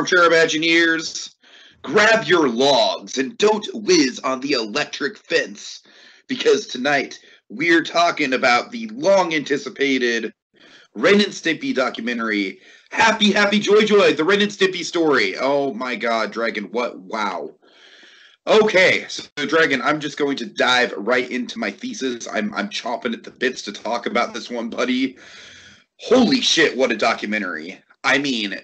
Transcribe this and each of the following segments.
armchair Imagineers. Grab your logs and don't whiz on the electric fence, because tonight we're talking about the long-anticipated Ren and Stimpy documentary. Happy, happy, joy, joy, the Ren and Stimpy story. Oh my god, Dragon, what? Wow. Okay, so Dragon, I'm just going to dive right into my thesis. I'm chomping at the bits to talk about this one, buddy. Holy shit, what a documentary. I mean,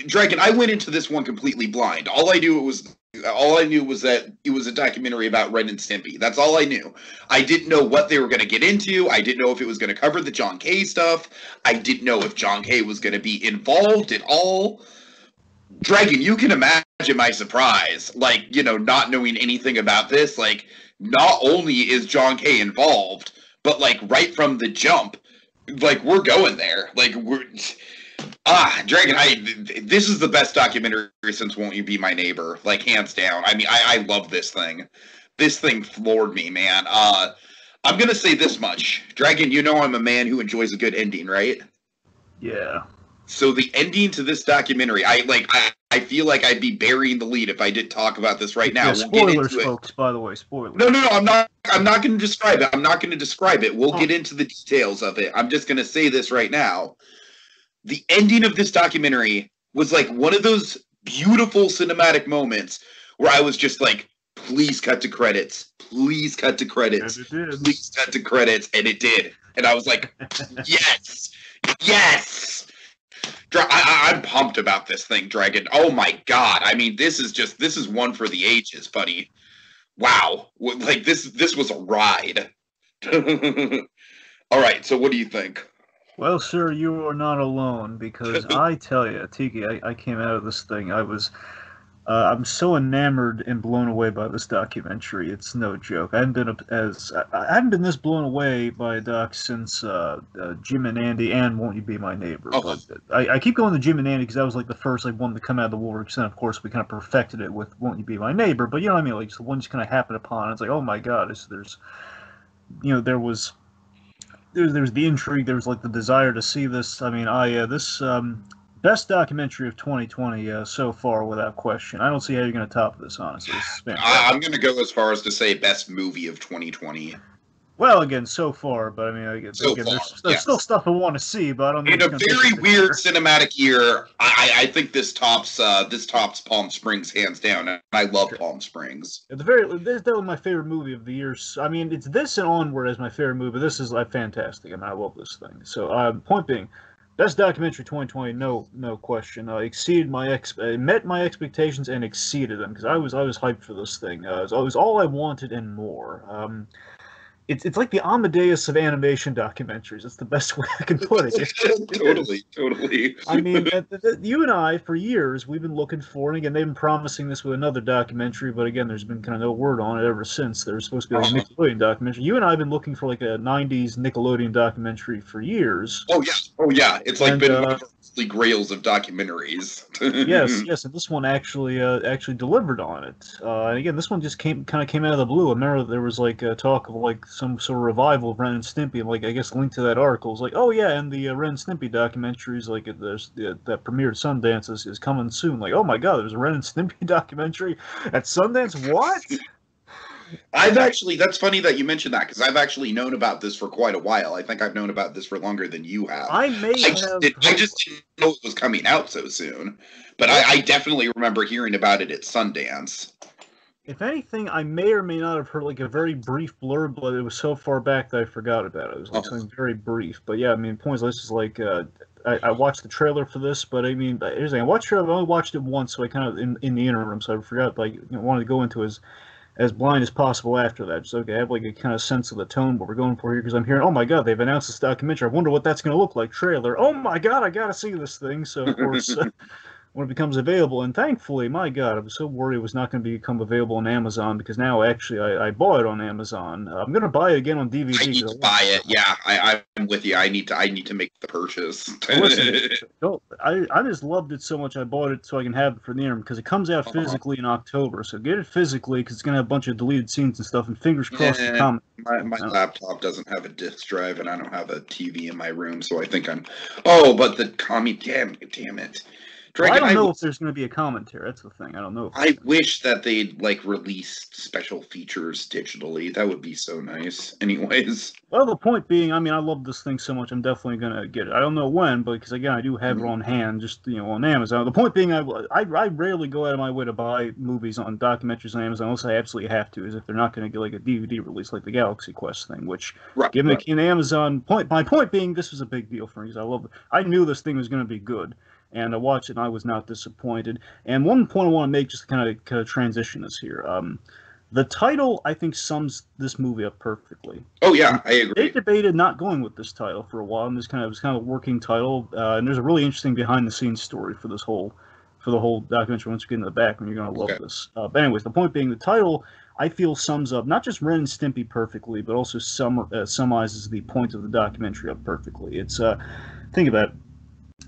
Dragon, I went into this one completely blind. All I knew was that it was a documentary about Ren and Stimpy. That's all I knew. I didn't know what they were going to get into. I didn't know if it was going to cover the John Kay stuff. I didn't know if John Kay was going to be involved at all. Dragon, you can imagine my surprise, not knowing anything about this. Not only is John Kay involved, but, right from the jump, we're going there. Dragon, this is the best documentary since Won't You Be My Neighbor, hands down. I mean, I love this thing. This thing floored me, man. I'm gonna say this much. Dragon, you know I'm a man who enjoys a good ending, right? Yeah. So the ending to this documentary, I feel like I'd be burying the lead if I did talk about this right now. Yeah, spoilers, folks, by the way, spoilers. No, I'm not going to describe it. I'm not going to describe it. We'll get into the details of it. I'm just going to say this right now. The ending of this documentary was one of those beautiful cinematic moments where I was just please cut to credits. Please cut to credits. And it did. Please cut to credits. And it did. And I was like, yes! Yes! I'm pumped about this thing, Dragon. Oh my god. I mean, this is one for the ages, buddy. Wow. This was a ride. Alright, so what do you think? Well, sir, you are not alone, because I tell you, Tiki, I came out of this thing, I'm so enamored and blown away by this documentary. It's no joke. I haven't been this blown away by a doc since Jim and Andy and Won't You Be My Neighbor. Oh. But I keep going to Jim and Andy because that was the first one to come out of the woodworks, and of course we kind of perfected it with Won't You Be My Neighbor. But you know what I mean? The one just kind of happened upon. It's oh my god, there's the intrigue. There was the desire to see this. I mean, this. Best documentary of 2020 so far, without question. I don't see how you're going to top this, honestly. I'm going to go as far as to say best movie of 2020. Well, again, so far, but I mean, there's still stuff I want to see, but I don't know. In a very weird cinematic year, I think this tops Palm Springs hands down, and I love Palm Springs. That was my favorite movie of the year. I mean, it's this and Onward as my favorite movie. This is fantastic. I mean, I love this thing. So, point being, best documentary 2020, no question. Exceeded met my expectations and exceeded them, because I was hyped for this thing. It was all I wanted and more. It's like the Amadeus of animation documentaries. It's the best way I can put it. Totally. I mean, you and I, for years, we've been looking for, and again, they've been promising this with another documentary, but again, there's been kind of no word on it ever since. There's supposed to be a Nickelodeon documentary. You and I have been looking for a 90s Nickelodeon documentary for years. Oh yeah. It's been one of the holy grails of documentaries. yes, and this one actually delivered on it. And again, this one just came out of the blue. I remember there was talk of some sort of revival of Ren and Stimpy, and I guess linked to that article is oh yeah, and the Ren and Stimpy documentaries that premiered Sundance is coming soon. Oh my god, there's a Ren and Stimpy documentary at Sundance. What? That's funny that you mentioned that, because I've actually known about this for quite a while. I think I've known about this for longer than you have. I just didn't know it was coming out so soon, but I definitely remember hearing about it at Sundance. If anything, I may or may not have heard a very brief blurb, but it was so far back that I forgot about it. It was something very brief. But yeah, I mean, points like this is I watched the trailer for this, but I mean, here's the thing. I've only watched it once, so I kind of in the interim, so I forgot. Wanted to go into as blind as possible after that. So I have a kind of sense of the tone what we're going for here, because I'm hearing, oh my god, they've announced this documentary. I wonder what that's going to look like. Trailer. Oh my god, I got to see this thing. So of course. When it becomes available, and thankfully, my god, I was so worried it was not going to become available on Amazon, because now actually I bought it on Amazon. I'm going to buy it again on DVD. I need to buy it. Yeah, I'm with you. I need to make the purchase. Listen, I just loved it so much. I bought it so I can have it for the interim, because it comes out physically in October. So get it physically, because it's going to have a bunch of deleted scenes and stuff. And fingers crossed, it's coming. My laptop doesn't have a disc drive, and I don't have a TV in my room, so I think I'm. Oh, but the commie, damn it. Well, I Dragon, don't know if there's going to be a commentary. That's the thing. I don't know. I wish that they'd like release special features digitally. That would be so nice. Anyways. Well, the point being, I mean, I love this thing so much. I'm definitely going to get it. I don't know when, but because again, I do have it on hand, just on Amazon. The point being, I rarely go out of my way to buy movies on documentaries on Amazon unless I absolutely have to. Is if they're not going to get like a DVD release like the Galaxy Quest thing, which given the Amazon point, my point being, this was a big deal for me because I love it. I knew this thing was going to be good. And I watched it, and I was not disappointed. And one point I want to make, just to kind of transition this here. The title, I think, sums this movie up perfectly. Oh yeah, I agree. They debated not going with this title for a while, and it was kind of a working title. And there's a really interesting behind-the-scenes story for the whole documentary. Once you get into the back, and you're going to love this. But anyways, the point being, the title, I feel, sums up not just Ren and Stimpy perfectly, but also summarizes the point of the documentary up perfectly. It's think about it.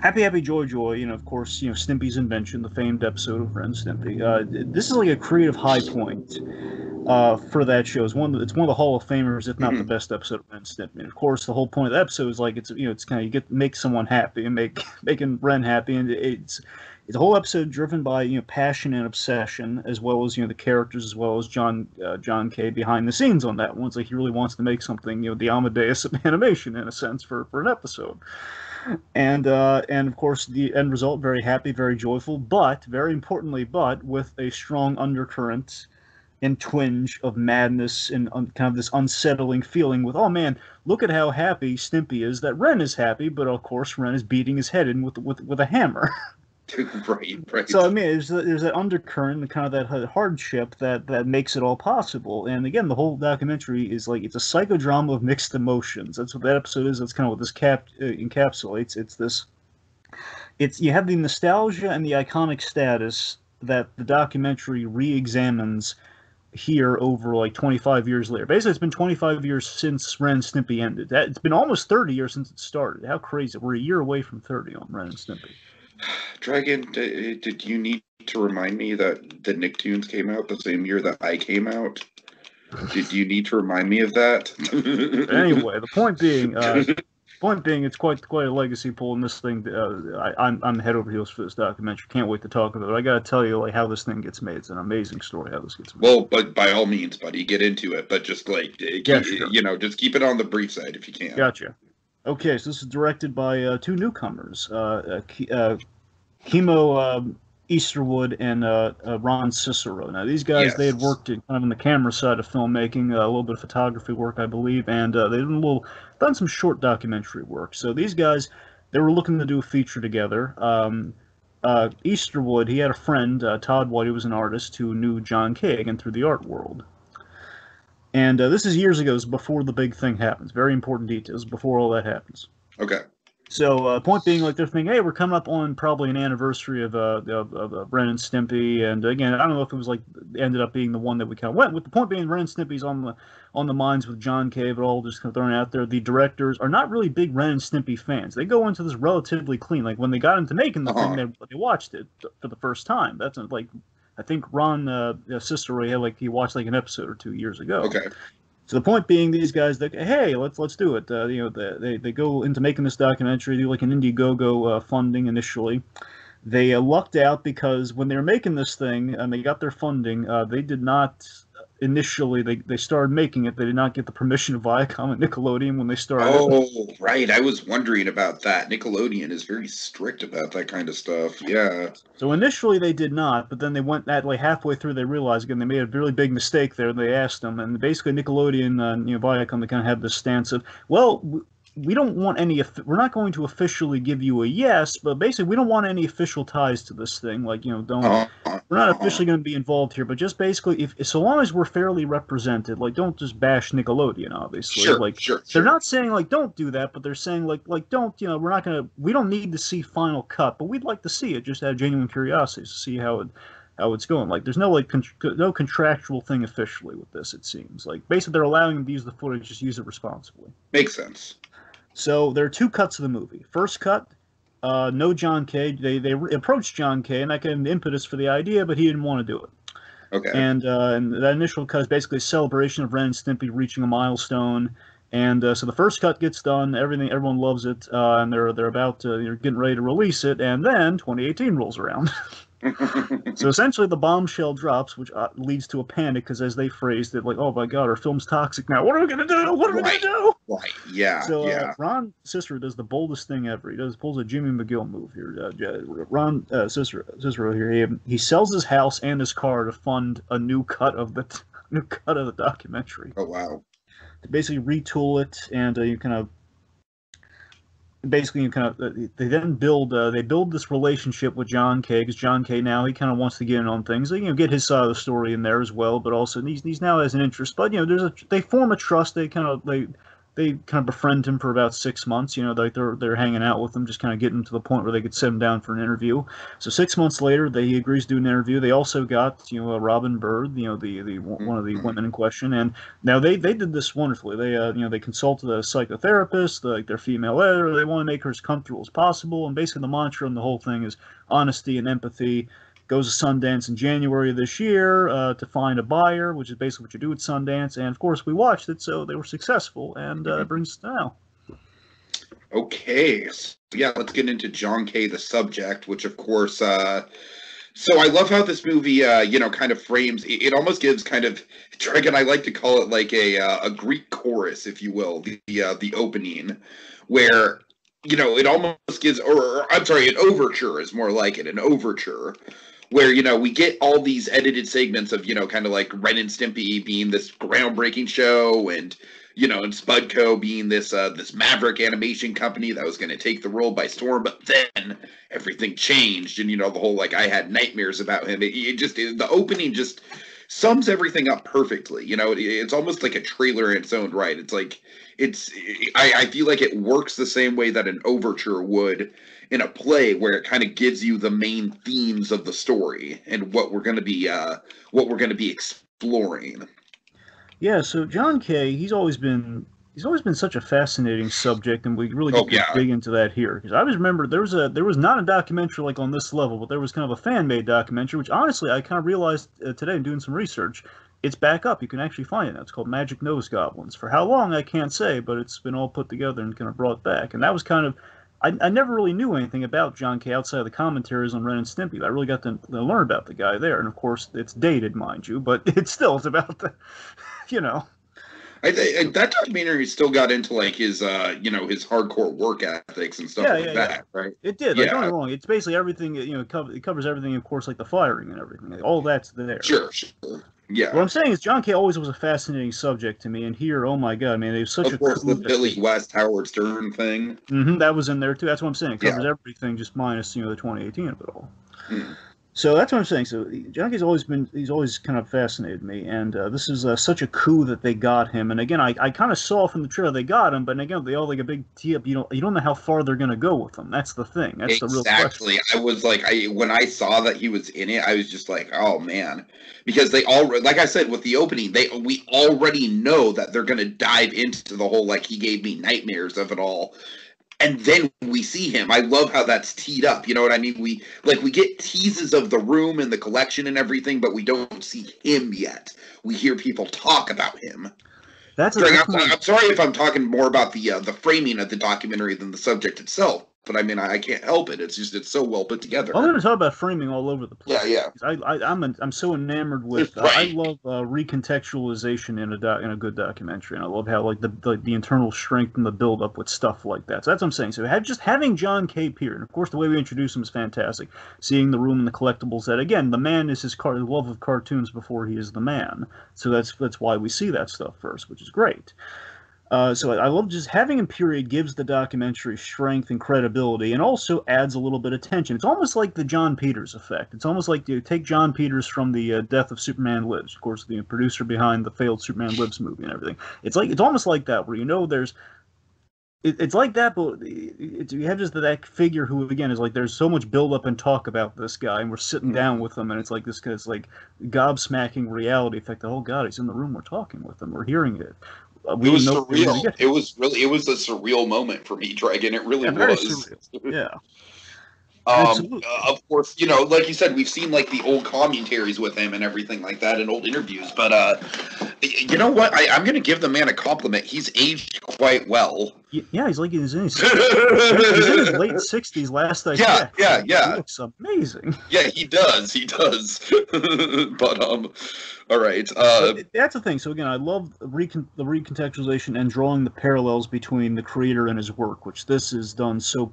Happy, Happy, Joy, Joy, of course, Stimpy's invention, the famed episode of Ren and Stimpy. This is like a creative high point for that show. It's one of the Hall of Famers, if not the best episode of Ren and Stimpy. And of course, the whole point of the episode is like it's kind of make someone happy and making Ren happy, and it's a whole episode driven by passion and obsession, as well as the characters, as well as John K behind the scenes on that one. It's like he really wants to make something, the Amadeus of animation in a sense for an episode. And of course, the end result, very happy, very joyful, but, very importantly, with a strong undercurrent and twinge of madness and kind of this unsettling feeling with, oh man, look at how happy Stimpy is that Ren is happy, but of course Ren is beating his head in with a hammer. Right. So I mean, there's that undercurrent and kind of that hardship that makes it all possible. And again, the whole documentary is like it's a psychodrama of mixed emotions. That's what that episode is. That's kind of what this encapsulates. It's you have the nostalgia and the iconic status that the documentary re-examines here over like 25 years later. Basically, it's been 25 years since Ren and Stimpy ended. It's been almost 30 years since it started. How crazy! We're a year away from 30 on Ren and Stimpy. Dragon, did you need to remind me that the Nicktoons came out the same year that I came out? Did you need to remind me of that? Anyway, the point being, it's quite a legacy pull in this thing. I'm head over heels for this documentary. Can't wait to talk about it. I got to tell you, like, how this thing gets made. It's an amazing story how this gets made. Well, but by all means, buddy, get into it. But just just keep it on the brief side if you can. Gotcha. Okay, so this is directed by two newcomers, Kimo Easterwood and Ron Cicero. Now, these guys, they had worked kind of in the camera side of filmmaking, a little bit of photography work, I believe, and they've done some short documentary work. So these guys, they were looking to do a feature together. Easterwood, he had a friend, Todd White, who was an artist, who knew John K. again through the art world. And this is years ago, before the big thing happens. Very important details before all that happens. Okay. So, point being, like, they're thinking, hey, we're coming up on probably an anniversary of Ren and Stimpy, and again, I don't know if it was like ended up being the one that we kind of went with. The point being, Ren and Stimpy's on the minds with John K. But all just kind of thrown out there. The directors are not really big Ren and Stimpy fans. They go into this relatively clean. Like when they got into making the thing, they watched it for the first time. That's like. I think Ron Cicero he watched like an episode or 2 years ago. Okay. So the point being, these guys, hey, let's do it. They go into making this documentary, do like an Indiegogo funding initially. They lucked out because when they were making this thing and they got their funding, they did not initially. They started making it. They did not get the permission of Viacom and Nickelodeon when they started. Oh, right. I was wondering about that. Nickelodeon is very strict about that kind of stuff. Yeah. So initially they did not, but then they went that like halfway through. They realized again they made a really big mistake there. They asked them, and basically Nickelodeon, Viacom, they kind of had this stance of, well, we don't want any. We're not going to officially give you a yes, but basically we don't want any official ties to this thing. Like don't. We're not officially going to be involved here, but just basically, so long as we're fairly represented, like don't just bash Nickelodeon. Obviously, Sure. They're not saying like don't do that, but they're saying like don't. We're not gonna. We don't need to see final cut, but we'd like to see it just out of genuine curiosity to see how it's going. Like there's no no contractual thing officially with this. It seems like basically they're allowing them to use the footage, just use it responsibly. Makes sense. So there are two cuts of the movie. First cut, no John K. They approached John K. and that gave him the impetus for the idea, but he didn't want to do it. Okay. And that initial cut is basically a celebration of Ren and Stimpy reaching a milestone, And so the first cut gets done, everyone loves it, and they're about they're getting ready to release it, and then 2018 rolls around. So essentially, the bombshell drops, which leads to a panic because, as they phrased it, like, "Oh my God, our film's toxic now. What are we gonna do? What are we gonna do?" Right. Yeah. So yeah. Ron Cicero does the boldest thing ever. He pulls a Jimmy McGill move here. Ron Cicero here. He sells his house and his car to fund a new cut of the documentary. Oh wow. To basically retool it, and you kind of they then build this relationship with John Kay, because John Kay now he kind of wants to get in on things, get his side of the story in there as well, but also he's now has an interest. But they form a trust. They kind of befriend him for about 6 months. Like they're hanging out with him, just kind of getting him to the point where they could sit him down for an interview. So 6 months later, he agrees to do an interview. They also got Robin Bird, the one of the women in question, and now they did this wonderfully. They consulted a psychotherapist, like their female editor. They want to make her as comfortable as possible, and basically the mantra in the whole thing is honesty and empathy. Goes to Sundance in January of this year to find a buyer, which is basically what you do at Sundance. And of course, we watched it, so they were successful, and it brings us to now. Okay, so yeah, let's get into John Kay, the subject, which of course. So I love how this movie, kind of frames. It almost gives kind of Dragon. I like to call it like a Greek chorus, if you will, the opening, where it almost gives, or I'm sorry, an overture is more like it, an overture. Where, we get all these edited segments of, kind of like Ren and Stimpy being this groundbreaking show, and, and Spudco being this maverick animation company that was going to take the world by storm, but then everything changed, and, the whole, like, I had nightmares about him. The opening just sums everything up perfectly. It's almost like a trailer in its own right. It's like, I feel like it works the same way that an overture would in a play, where it kind of gives you the main themes of the story and what we're going to be exploring. Yeah, so John Kay, he's always been such a fascinating subject, and we really get to dig into that here. Because I always remember there was not a documentary like on this level, but there was kind of a fan-made documentary, which honestly I kind of realized today in doing some research, it's back up. You can actually find it now. It's called Magic Nose Goblins. For how long, I can't say, but it's been all put together and kind of brought back. And that was kind of, I never really knew anything about John Kay outside of the commentaries on Ren and Stimpy. I really got to learn about the guy there. And of course, it's dated, mind you, but it's about the, that documentary still got into like his his hardcore work ethics and stuff that, right? It did. Like, don't get me wrong. It's basically everything. It covers everything. Of course, like the firing and everything. All that's there. Sure. Yeah. What I'm saying is, John Kay always was a fascinating subject to me, and here, oh my God, man, it was such of course, the Billy West Howard Stern thing. Mm-hmm, that was in there too. That's what I'm saying. It covers everything, just minus the 2018 of it all. So that's what I'm saying. So John Kay's always kind of fascinated me, and this is such a coup that they got him. And again, I kind of saw from the trailer they got him, but again, they all like a big tee up. You don't know how far they're going to go with him. That's the thing. That's the real question. Exactly. I was like, when I saw that he was in it, I was just like, oh man, because they all, like I said with the opening, we already know that they're going to dive into the whole like he gave me nightmares of it all. And then we see him. I love how that's teed up. You know what I mean? We get teases of the room and the collection and everything, but we don't see him yet. We hear people talk about him. I'm sorry if I'm talking more about the framing of the documentary than the subject itself. But I mean, I can't help it. It's just it's so well put together. I'm going to talk about framing all over the place. Yeah. I'm so enamored with. I love recontextualization in a good documentary, and I love how like the internal strength and the build up with stuff like that. So that's what I'm saying. So just having John Kay here, and of course the way we introduce him is fantastic. Seeing the room and the collectibles. That again, the man is his love of cartoons before he is the man. So that's why we see that stuff first, which is great. So I love just having him, period, gives the documentary strength and credibility, and also adds a little bit of tension. It's almost like the John Peters effect. It's almost like you take John Peters from the Death of Superman Lives, of course, the producer behind the failed Superman Lives movie and everything. It's almost like that, where there's. It's like that, but you have just that figure who, again, is like there's so much build up and talk about this guy, and we're sitting down with him, and it's like this guy's like gobsmacking reality effect. Oh God, he's in the room, we're talking with him, we're hearing it. It was surreal. It was a surreal moment for me, Dragon. It really was. Yeah. Absolutely. Of course, like you said, we've seen like the old commentaries with him and everything like that in old interviews. But you know what? I'm going to give the man a compliment. He's aged quite well. Yeah, he's like he's in his late 60s. Last I checked. Yeah. He looks amazing. Yeah, he does. But all right. That's the thing. So again, I love the recontextualization and drawing the parallels between the creator and his work, which this is done so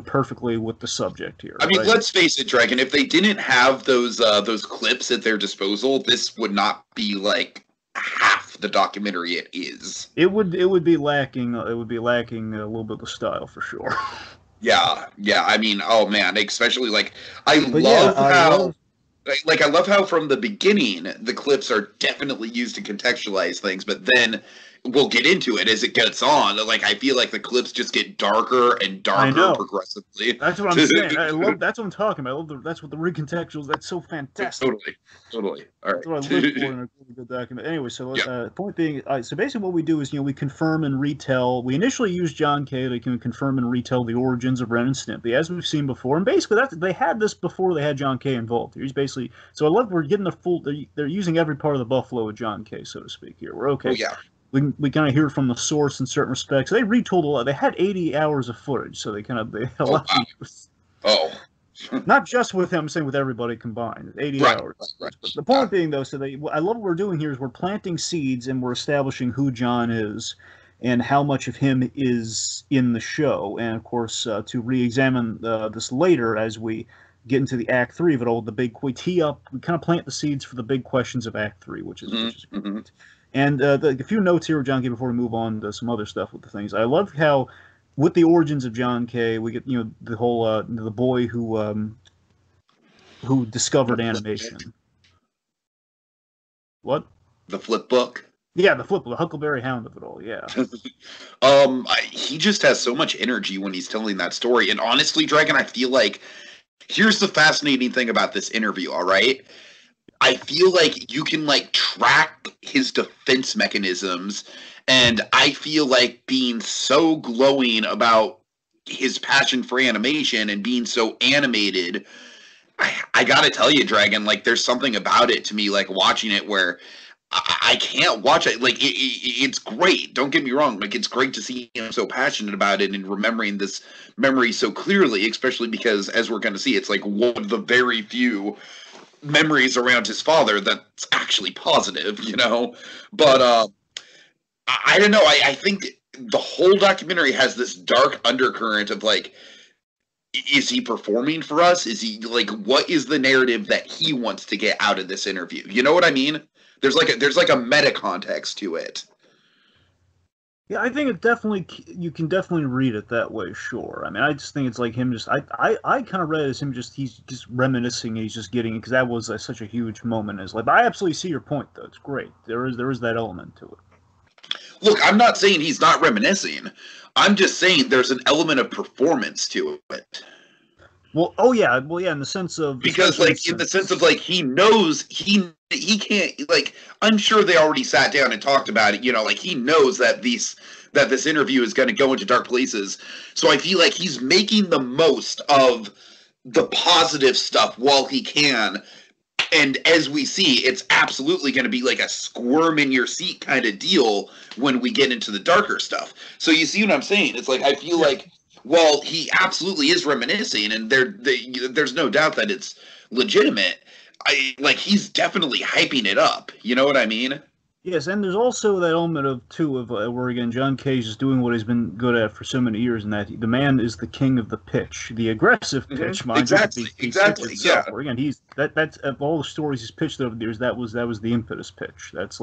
perfectly with the subject here. I mean, let's face it, Dragon. If they didn't have those clips at their disposal, this would not be like half the documentary it is. It would be lacking. It would be lacking a little bit of style for sure. Yeah. I mean, oh man, especially like I love how from the beginning the clips are definitely used to contextualize things, but then we'll get into it as it gets on. Like I feel like the clips just get darker and darker progressively. That's what I'm saying. That's what I'm talking about. That's what the recontextuals. That's so fantastic. Totally. All right. That's what I live for in a really good document. Anyway, so point being, so basically what we do is we confirm and retell. We initially use John K. to confirm and retell the origins of Ren and Stimpy, as we've seen before. And basically they had this before they had John K. involved. He's basically we're getting the full. They're using every part of the buffalo with John K. so to speak. Here we're okay. Oh, yeah. We kind of hear from the source in certain respects. They retold a lot. They had 80 hours of footage, so they had a lot to use. Oh. Not just with him, I'm saying with everybody combined. 80 hours. Right. But the point being, though, I love what we're doing here is we're planting seeds and we're establishing who John is and how much of him is in the show. And, of course, to re-examine this later as we get into the Act 3 of it all, we tee up, we kind of plant the seeds for the big questions of Act 3, which is great. And a few notes here, John K., before we move on to some other stuff with the things. I love how, with the origins of John K., we get the whole the boy who discovered animation. What? The flip book. Yeah, the Huckleberry Hound of it all. Yeah. He just has so much energy when he's telling that story, and honestly, Dragon, I feel like here's the fascinating thing about this interview. All right. I feel like you can track his defense mechanisms, and I feel like being so glowing about his passion for animation and being so animated, I gotta tell you, Dragon, there's something about it to me, watching it where I can't watch it. It's great. Don't get me wrong. It's great to see him so passionate about it and remembering this memory so clearly, especially because, as we're going to see, it's one of the very few memories around his father that's actually positive, but I don't know. I think the whole documentary has this dark undercurrent of is he performing for us? Is he what is the narrative that he wants to get out of this interview? You know what I mean? There's a meta context to it. Yeah, I think you can definitely read it that way, sure. I mean, I just think it's him just, I kind of read it as him he's just reminiscing, he's just getting, because that was such a huge moment in his life. But I absolutely see your point, though. It's great. There is that element to it. Look, I'm not saying he's not reminiscing. I'm just saying there's an element of performance to it. Well, yeah, in the sense of... Because, in the sense of, he knows he can't, I'm sure they already sat down and talked about it, he knows that this interview is going to go into dark places. So I feel like he's making the most of the positive stuff while he can. And as we see, it's absolutely going to be a squirm in your seat kind of deal when we get into the darker stuff. So you see what I'm saying? It's I feel like... Well, he absolutely is reminiscing, and there's no doubt that it's legitimate. He's definitely hyping it up. You know what I mean? Yes, and there's also that element of where again John Cage is doing what he's been good at for so many years, and that the man is the king of the pitch, the aggressive pitch. Mind exactly. Yeah. Where again, he's that's of all the stories he's pitched over the years, that was the impetus pitch. That's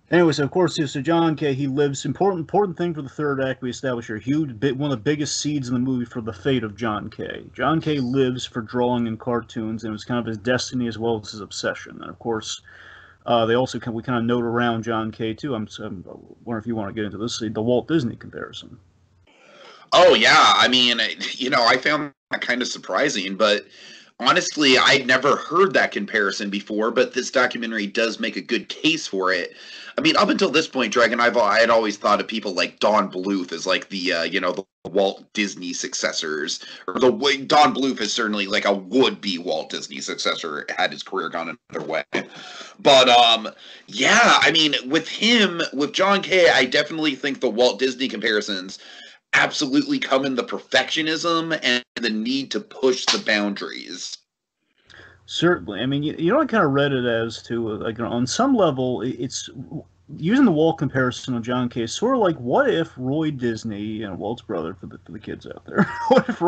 Anyways, of course, so John K. He lives. Important thing for the third act we establish here. One of the biggest seeds in the movie for the fate of John K. John K. lives for drawing and cartoons, and it was kind of his destiny as well as his obsession. And of course, we kind of note around John K. too. I'm wondering if you want to get into this, the Walt Disney comparison. Oh yeah, I mean, I found that kind of surprising, but. Honestly, I'd never heard that comparison before, but this documentary does make a good case for it. I mean, up until this point, Dragon, I had always thought of people like Don Bluth as the Walt Disney successors, or the way Don Bluth is certainly like a would-be Walt Disney successor had his career gone another way. But yeah, I mean, with him, with John Kay, I definitely think the Walt Disney comparisons absolutely come in the perfectionism and the need to push the boundaries. Certainly. I mean, you know, I kind of read it as to, like, on some level, it's using the Walt comparison on John Kay, sort of like, what if Roy Disney, you know, Walt's brother for the kids out there, what if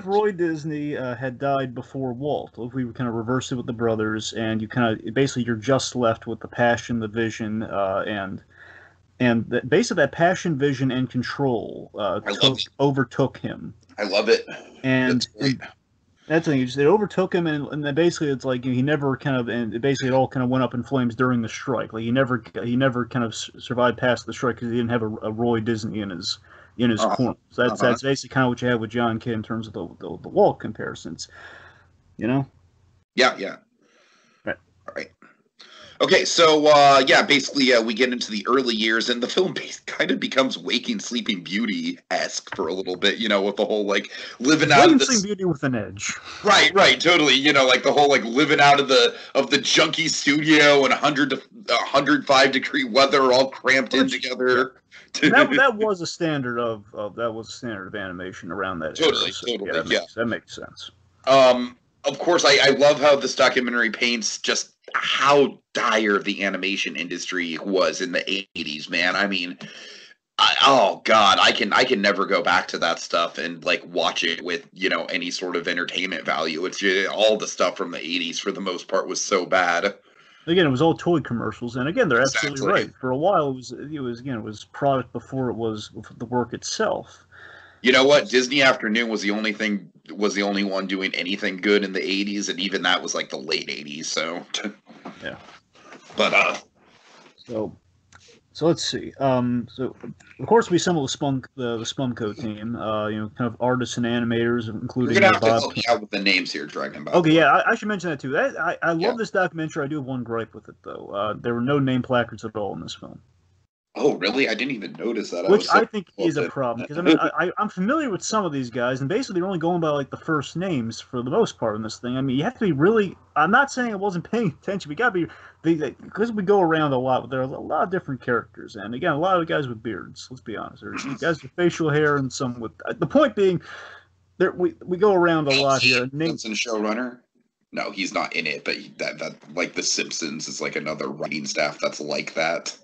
Roy Disney had died before Walt? If we kind of reverse it with the brothers, and you kind of basically you're just left with the passion, the vision, and basically that passion, vision, and control overtook him. I love it. And that's the thing. It overtook him, and then basically it's like he never kind of, and basically it all kind of went up in flames during the strike. Like he never kind of survived past the strike because he didn't have a Roy Disney in his corner. So that's basically kind of what you have with John Kay in terms of the Walt comparisons. You know? Yeah. Right. All right. Okay, so yeah, basically we get into the early years, and the film kind of becomes Waking Sleeping Beauty-esque for a little bit, you know, with the whole like living out of the Sleeping Beauty with an edge. Right, totally. You know, like the whole like living out of the junky studio and 105-degree weather, all cramped in together. that was a standard of animation around that era. So, Totally. That makes sense. Of course, I love how this documentary paints just how dire the animation industry was in the 80s, man. I mean, oh God, I can never go back to that stuff and like watch it with, you know, any sort of entertainment value. It's just, all the stuff from the 80s for the most part was so bad. Again, it was all toy commercials, and again, they're absolutely right. For a while, it was product before it was the work itself. You know what? Disney Afternoon was the only one doing anything good in the 80s, and even that was like the late 80s, so yeah. But so let's see. So of course we assembled the Spumco team, you know, kind of artists and animators, including You're gonna have Bob. to help me out with the names here, Dragon. Okay, yeah, I should mention that too. I love this documentary. I do have one gripe with it though. There were no name placards at all in this film. Oh, really? I didn't even notice that. Which I think is a problem, because I mean, I'm familiar with some of these guys, and basically they're only going by like the first names for the most part in this thing. I mean, you have to be really. I'm not saying I wasn't paying attention. We got to be, because we go around a lot. There are a lot of different characters, and again, a lot of guys with beards. Let's be honest. There's guys with facial hair and some with. The point being, we go around a lot here. Simpson showrunner. No, he's not in it, but that like The Simpsons is like another writing staff that's like that.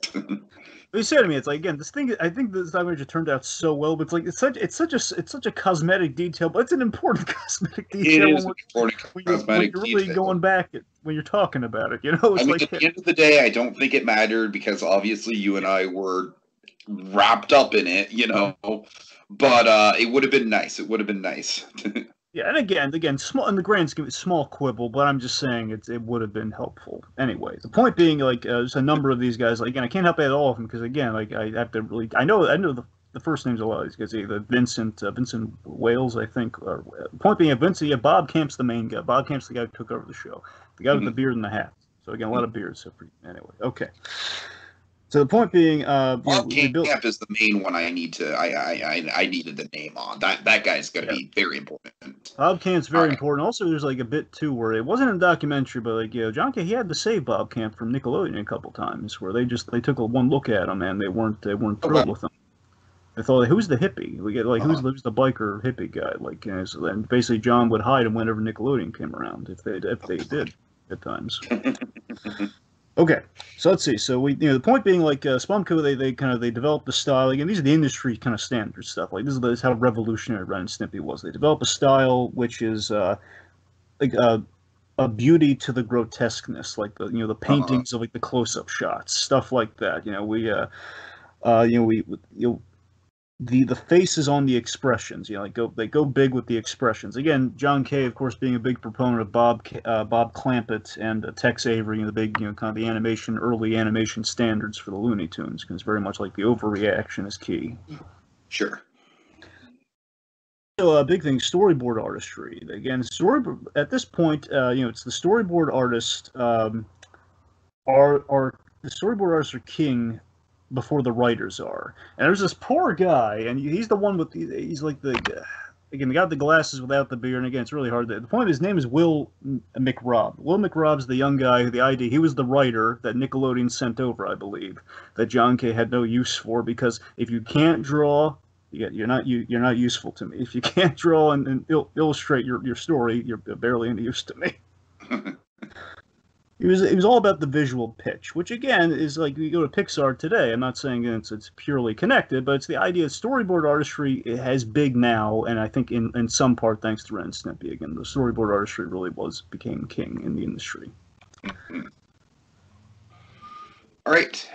You say to me, it's like, again, this thing. I think this documentary turned out so well, but it's like it's such a cosmetic detail, but it's an important cosmetic detail. It is an important cosmetic detail. When you're really going back when you're talking about it, you know. It's at the end of the day, I don't think it mattered because obviously you and I were wrapped up in it, you know. But it would have been nice. It would have been nice. Yeah, and again, small in the grand scheme, small quibble, but I'm just saying it would have been helpful. Anyway, the point being, like, there's a number of these guys. Like, again, I can't help out all of them because, again, like, I have to really. I know the first names of a lot of these guys. Either Vincent Wales, I think. Or, point being, Vincent. Yeah, Bob Camp's the main guy. Bob Camp's the guy who took over the show. The guy with the beard and the hat. So again, a lot of beards. So anyway, okay. So the point being, Bob Camp is the main one I need to. I needed the name on. That guy's going to be very important. Bob Camp's very important. Also, there's like a bit too where it wasn't a documentary, but like, you know, John Kay, he had to save Bob Camp from Nickelodeon a couple times, where they took one look at him and they weren't thrilled with him. They thought, who's the hippie? We get like who's the biker hippie guy? Like, you know, so then basically John would hide him whenever Nickelodeon came around if they did at times. Okay, so let's see. So the point being, like, Spumco, they developed the style. Again, these are the industry kind of standard stuff. Like, this is how revolutionary Ren and Stimpy was. They develop a style which is like a beauty to the grotesqueness, like the paintings of like the close-up shots, stuff like that. The faces on the expressions, they go big with the expressions. Again, John Kay, of course, being a big proponent of Bob Clampett and Tex Avery, the big, kind of the early animation standards for the Looney Tunes, because it's very much like the overreaction is key. Sure. So a big thing, storyboard artistry. Again, at this point, it's the storyboard artists the storyboard artists are king before the writers are. And there's this poor guy, and he's the one with he's like the again, the guy with the glasses without the beard. And again, it's really hard. The point of his name is Will McRobb. Will McRobb's the young guy who he was the writer that Nickelodeon sent over, I believe, that John Kay had no use for, because if you can't draw, you're not useful to me. If you can't draw and illustrate your story, you're barely any use to me. It was all about the visual pitch, which again is like, you go to Pixar today. I'm not saying it's purely connected, but it's the idea that storyboard artistry has big now, and I think in some part thanks to Ren and Stimpy. Again, the storyboard artistry really became king in the industry. All right.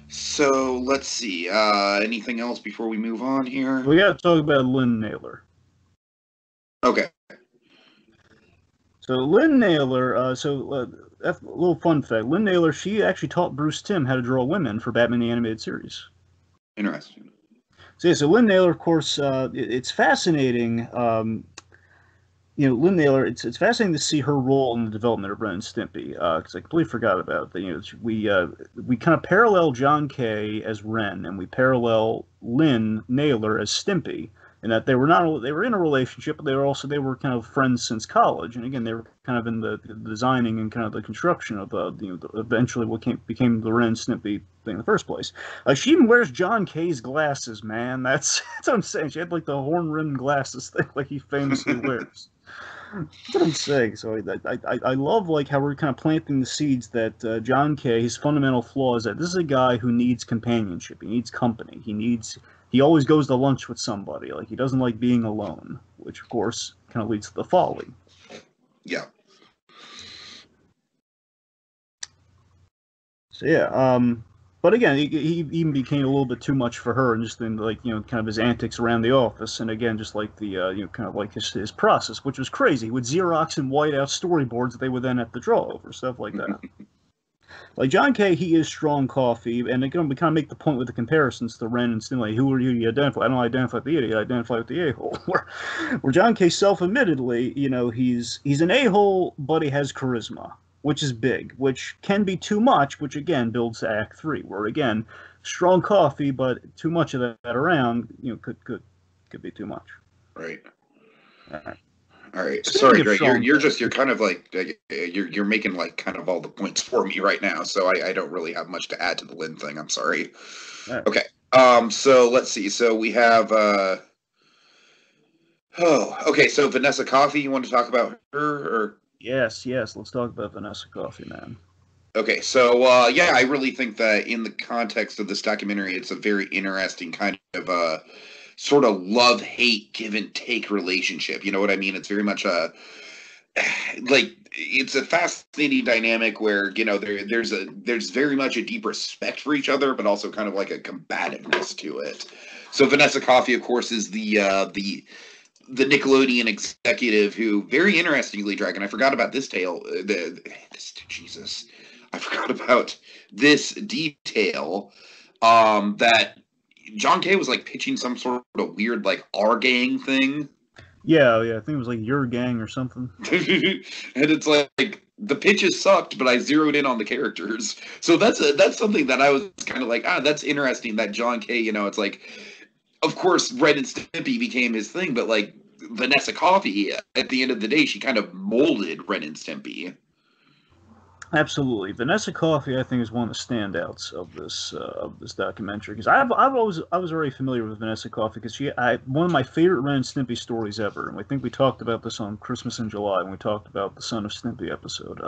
So let's see. Anything else before we move on here? We got to talk about Lynn Naylor. Okay. So Lynn Naylor, a little fun fact. Lynn Naylor, she actually taught Bruce Timm how to draw women for Batman the Animated Series. Interesting. So Lynn Naylor, of course, it's fascinating. Lynn Naylor, it's fascinating to see her role in the development of Ren and Stimpy, because I completely forgot about it. We kind of parallel John Kay as Ren, and we parallel Lynn Naylor as Stimpy. And that they were in a relationship, but they were kind of friends since college. And again, they were kind of in the designing and kind of the construction of eventually what became the Ren and Stimpy thing in the first place. She even wears John Kay's glasses, man. That's what I'm saying. She had like the horn-rimmed glasses thing, like he famously wears. That's what I'm saying. So I love like how we're kind of planting the seeds that John Kay, his fundamental flaw is that this is a guy who needs companionship. He needs company. He always goes to lunch with somebody. Like, he doesn't like being alone, which of course kind of leads to the folly. Yeah. So yeah, but again, he even became a little bit too much for her, and just in like kind of his antics around the office, and again just like the kind of like his process, which was crazy, with Xerox and whiteout storyboards that they would then have to draw over, stuff like that. Like John Kay, he is strong coffee, and again, we kind of make the point with the comparisons to Ren and Stimpy. Who are you identify? I don't identify with the idiot. I identify with the a-hole. Where John Kay self-admittedly, he's an a-hole, but he has charisma, which is big, which can be too much, which again builds to Act 3, where again, strong coffee, but too much of that around, could be too much. Right. All right. All right. Sorry, Greg. You're kind of like you're making like kind of all the points for me right now, so I don't really have much to add to the Lynn thing. I'm sorry. Right. Okay. So let's see. So we have okay. So Vanessa Coffey, you want to talk about her or? Yes. Let's talk about Vanessa Coffey, man. Okay, so yeah, I really think that in the context of this documentary, it's a very interesting kind of sort of love-hate give-and-take relationship. You know what I mean? It's very much it's a fascinating dynamic where there's very much a deep respect for each other, but also kind of like a combativeness to it. So Vanessa Coffey, of course, is the Nickelodeon executive who, very interestingly, Dragon, I forgot about this tale. Jesus, I forgot about this detail. That John Kay was like pitching some sort of weird like our gang thing. Yeah, I think it was like your gang or something. And it's like the pitches sucked, but I zeroed in on the characters. So that's something that I was kind of like, that's interesting that John Kay, it's like, of course, Ren and Stimpy became his thing, but like Vanessa Coffey, at the end of the day, she kind of molded Ren and Stimpy. Absolutely, Vanessa Coffey, I think, is one of the standouts of this documentary, because I was very familiar with Vanessa Coffey because one of my favorite Ren and Stimpy stories ever, and I think we talked about this on Christmas in July when we talked about the Son of Stimpy episode.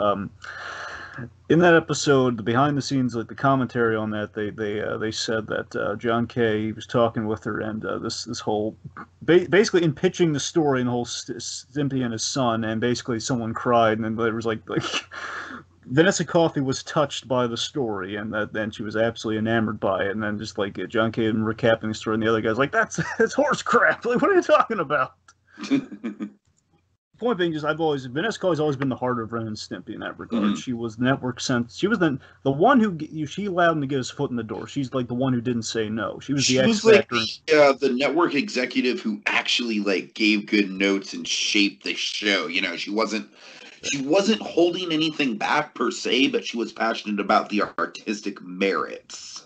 In that episode, the behind the scenes, like the commentary on that, they said that John Kay was talking with her, and this whole basically in pitching the story and the whole Stimpy and his son, and basically someone cried, and then there was like Vanessa Coffey was touched by the story, and then she was absolutely enamored by it. And then just like John Kay recapping the story, and the other guy's like, "That's horse crap. Like, what are you talking about?" Point being, just Vanessa Coffey's always been the heart of Ren and Stimpy in that regard. Mm-hmm. She was network sense. She was the one who she allowed him to get his foot in the door. She's like the one who didn't say no. She was the X factor. The network executive who actually like gave good notes and shaped the show. She wasn't she wasn't holding anything back per se, but she was passionate about the artistic merits.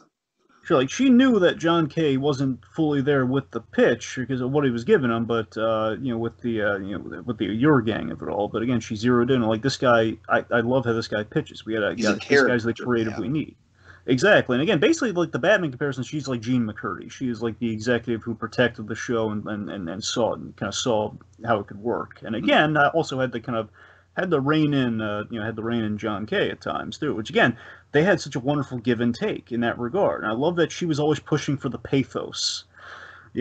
Sure, like she knew that John Kay wasn't fully there with the pitch because of what he was giving him, but with the with the your gang of it all. But again, she zeroed in on like this guy. I love how this guy pitches. We got a He's a guy. This guy's the character, creative we man. need. Exactly, and again, basically like the Batman comparison, she's like Gene McCurdy. She is like the executive who protected the show and saw it and kind of saw how it could work. And again, I also had to kind of had the rein in had the rein in John Kay at times too, which again they had such a wonderful give and take in that regard. And I love that she was always pushing for the pathos.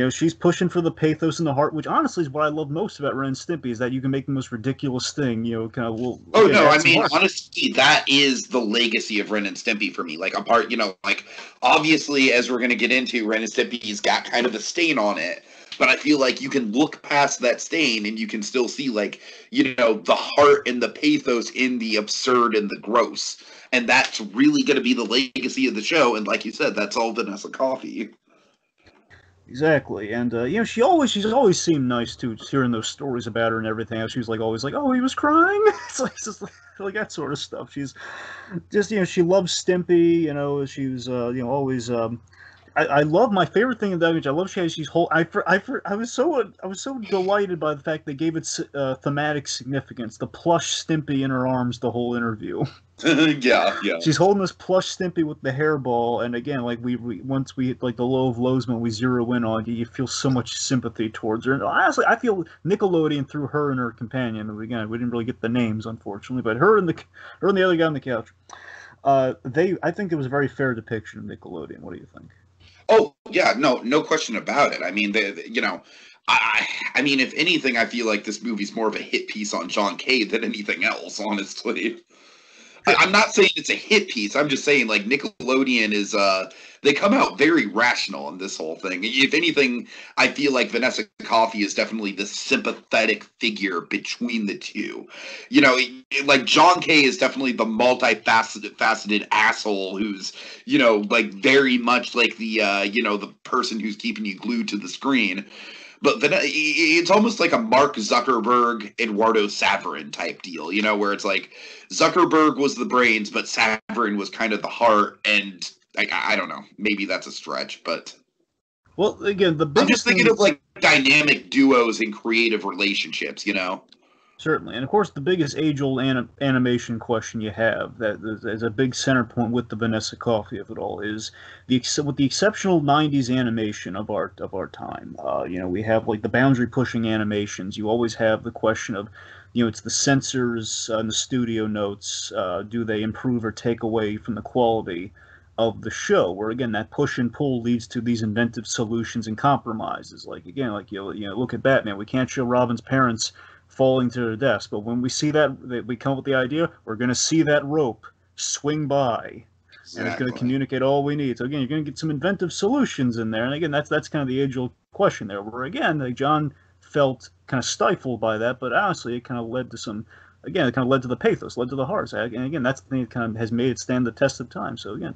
She's pushing for the pathos in the heart, which honestly is what I love most about Ren and Stimpy, is that you can make the most ridiculous thing, kind of. Well, Oh again, no, I add some mean heart. honestly, that is the legacy of Ren and Stimpy for me. Like apart, like obviously as we're gonna get into, Ren and Stimpy's got kind of a stain on it, but I feel like you can look past that stain and you can still see like the heart and the pathos in the absurd and the gross, and that's really gonna be the legacy of the show. And like you said, that's all Vanessa Coffey. Exactly, and she's always seemed nice too. Just hearing those stories about her and everything. She was like always like, oh, he was crying. It's just like that sort of stuff. She's just she loves Stimpy. She was always. I love my favorite thing in that image. I love she's whole. I was so delighted by the fact they gave it thematic significance. The plush Stimpy in her arms the whole interview. Yeah, yeah. She's holding this plush Stimpy with the hairball, and again, like we once we hit like the low of lows when we zero in on you feel so much sympathy towards her. And honestly, I feel Nickelodeon through her and her companion. Again, we didn't really get the names unfortunately, but her and the other guy on the couch. I think it was a very fair depiction of Nickelodeon. What do you think? Oh yeah, no question about it. I mean, I mean, if anything, I feel like this movie's more of a hit piece on John Kay than anything else. Honestly, I'm not saying it's a hit piece. I'm just saying like Nickelodeon is they come out very rational in this whole thing. If anything, I feel like Vanessa Coffey is definitely the sympathetic figure between the two. Like John Kay is definitely the multifaceted asshole who's like very much like the the person who's keeping you glued to the screen. But it's almost like a Mark Zuckerberg, Eduardo Saverin type deal, where it's like Zuckerberg was the brains, but Saverin was kind of the heart. And like, I don't know, maybe that's a stretch, but Well, again, the I'm biggest just thinking thing, of like dynamic duos and creative relationships. certainly, and of course, the biggest age-old animation question you have that is a big center point with the Vanessa Coffey of it all is with the exceptional '90s animation of our time. We have like the boundary-pushing animations. You always have the question of, it's the censors and the studio notes. Do they improve or take away from the quality of the show? Where again, that push and pull leads to these inventive solutions and compromises. Like again, like look at Batman. We can't show Robin's parents falling to their deaths. But when we see that, we come up with the idea, we're going to see that rope swing by, and it's going to communicate all we need. So again, you're going to get some inventive solutions in there. And again, that's kind of the age-old question there, where again, like John felt kind of stifled by that, but honestly, it kind of led to some. Again, it kind of led to the pathos, led to the hearts, and again, that's the thing that kind of has made it stand the test of time. So again,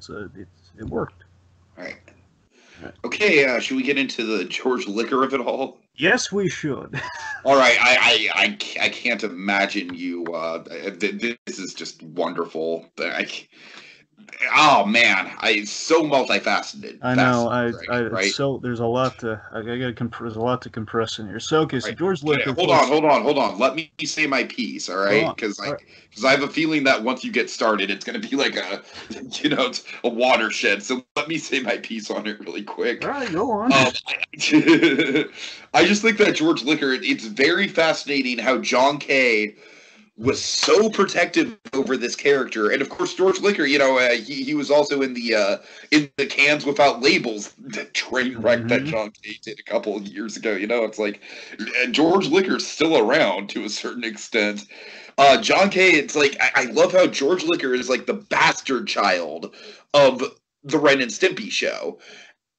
it worked. All right. Okay, should we get into the George Liquor of it all? Yes, we should. All right, I can't imagine you. This is just wonderful. Oh man, it's so multifaceted. I know. Right? So there's a lot to. There's a lot to compress in here. So okay, so Right. George Liquor. Hold on. Let me say my piece, all right? Because I have a feeling that once you get started, it's going to be like it's a watershed. So let me say my piece on it really quick. All right, go on. I just think that George Liquor, it's very fascinating how John Kay was so protective over this character, and of course George Liquor, he was also in the Cans Without Labels train wreck that John Kay did a couple of years ago. It's like George Liquor's still around to a certain extent. John Kay, it's like I love how George Liquor is like the bastard child of the Ren and Stimpy show.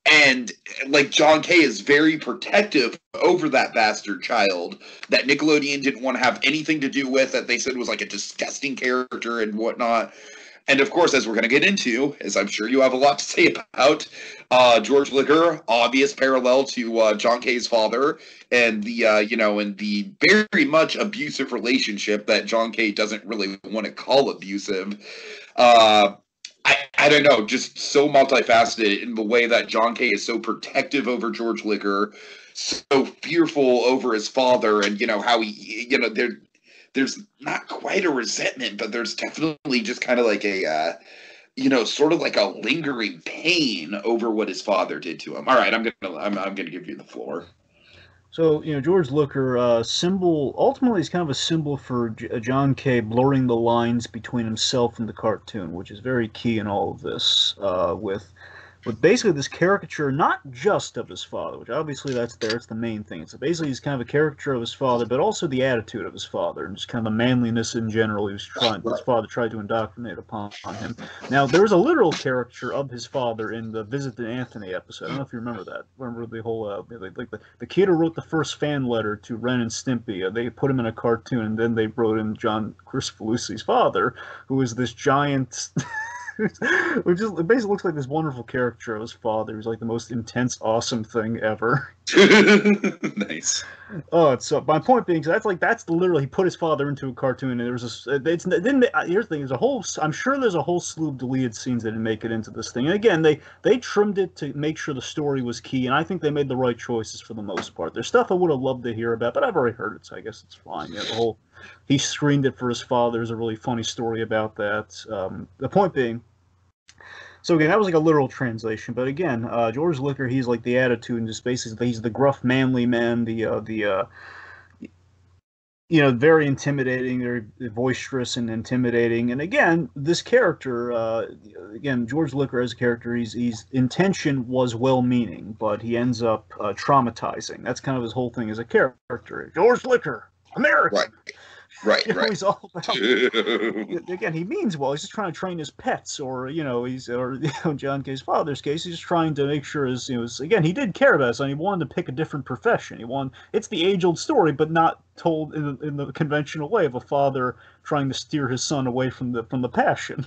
And like John Kay is very protective over that bastard child that Nickelodeon didn't want to have anything to do with, that they said was like a disgusting character and whatnot. And of course, as we're going to get into, as I'm sure you have a lot to say about, George Liquor, obvious parallel to John Kay's father, and the very much abusive relationship that John Kay doesn't really want to call abusive. I don't know, just so multifaceted in the way that John Kay is so protective over George Liquor, so fearful over his father, and how he, there's not quite a resentment, but there's definitely just kind of like a, sort of like a lingering pain over what his father did to him. All right, I'm gonna give you the floor. So, George Looker, symbol, ultimately is kind of a symbol for John Kay blurring the lines between himself and the cartoon, which is very key in all of this, with basically this caricature, not just of his father, which obviously that's there, it's the main thing. So basically he's kind of a caricature of his father, but also the attitude of his father, and just kind of the manliness in general his father tried to indoctrinate upon him. Now, there was a literal caricature of his father in the Visit to Anthony episode. I don't know if you remember that. Remember the whole, like the kid who wrote the first fan letter to Ren and Stimpy, they put him in a cartoon, and then they wrote in John Crispolucci's father, who is this giant... It basically looks like this wonderful caricature of his father. He's like the most intense, awesome thing ever. Nice. Oh, it's my point being, so that's literally he put his father into a cartoon, and there was here's the thing: I'm sure there's a whole slew of deleted scenes that didn't make it into this thing. And again, they trimmed it to make sure the story was key, and I think they made the right choices for the most part. There's stuff I would have loved to hear about, but I've already heard it, so I guess it's fine. The whole he screened it for his father. There's a really funny story about that. The point being. So again, that was like a literal translation, but again, George Liquor, he's like the attitude, and just basically he's the gruff, manly man, very intimidating, very boisterous and intimidating. And again, this character, George Liquor as a character, his intention was well-meaning, but he ends up traumatizing. That's kind of his whole thing as a character. George Liquor, American. Right. Right. He's all about. Again, he means well. He's just trying to train his pets, or John Kay's father's case, he's just trying to make sure again, he did care about his son. He wanted to pick a different profession. It's the age-old story, but not told in the conventional way of a father trying to steer his son away from the passion.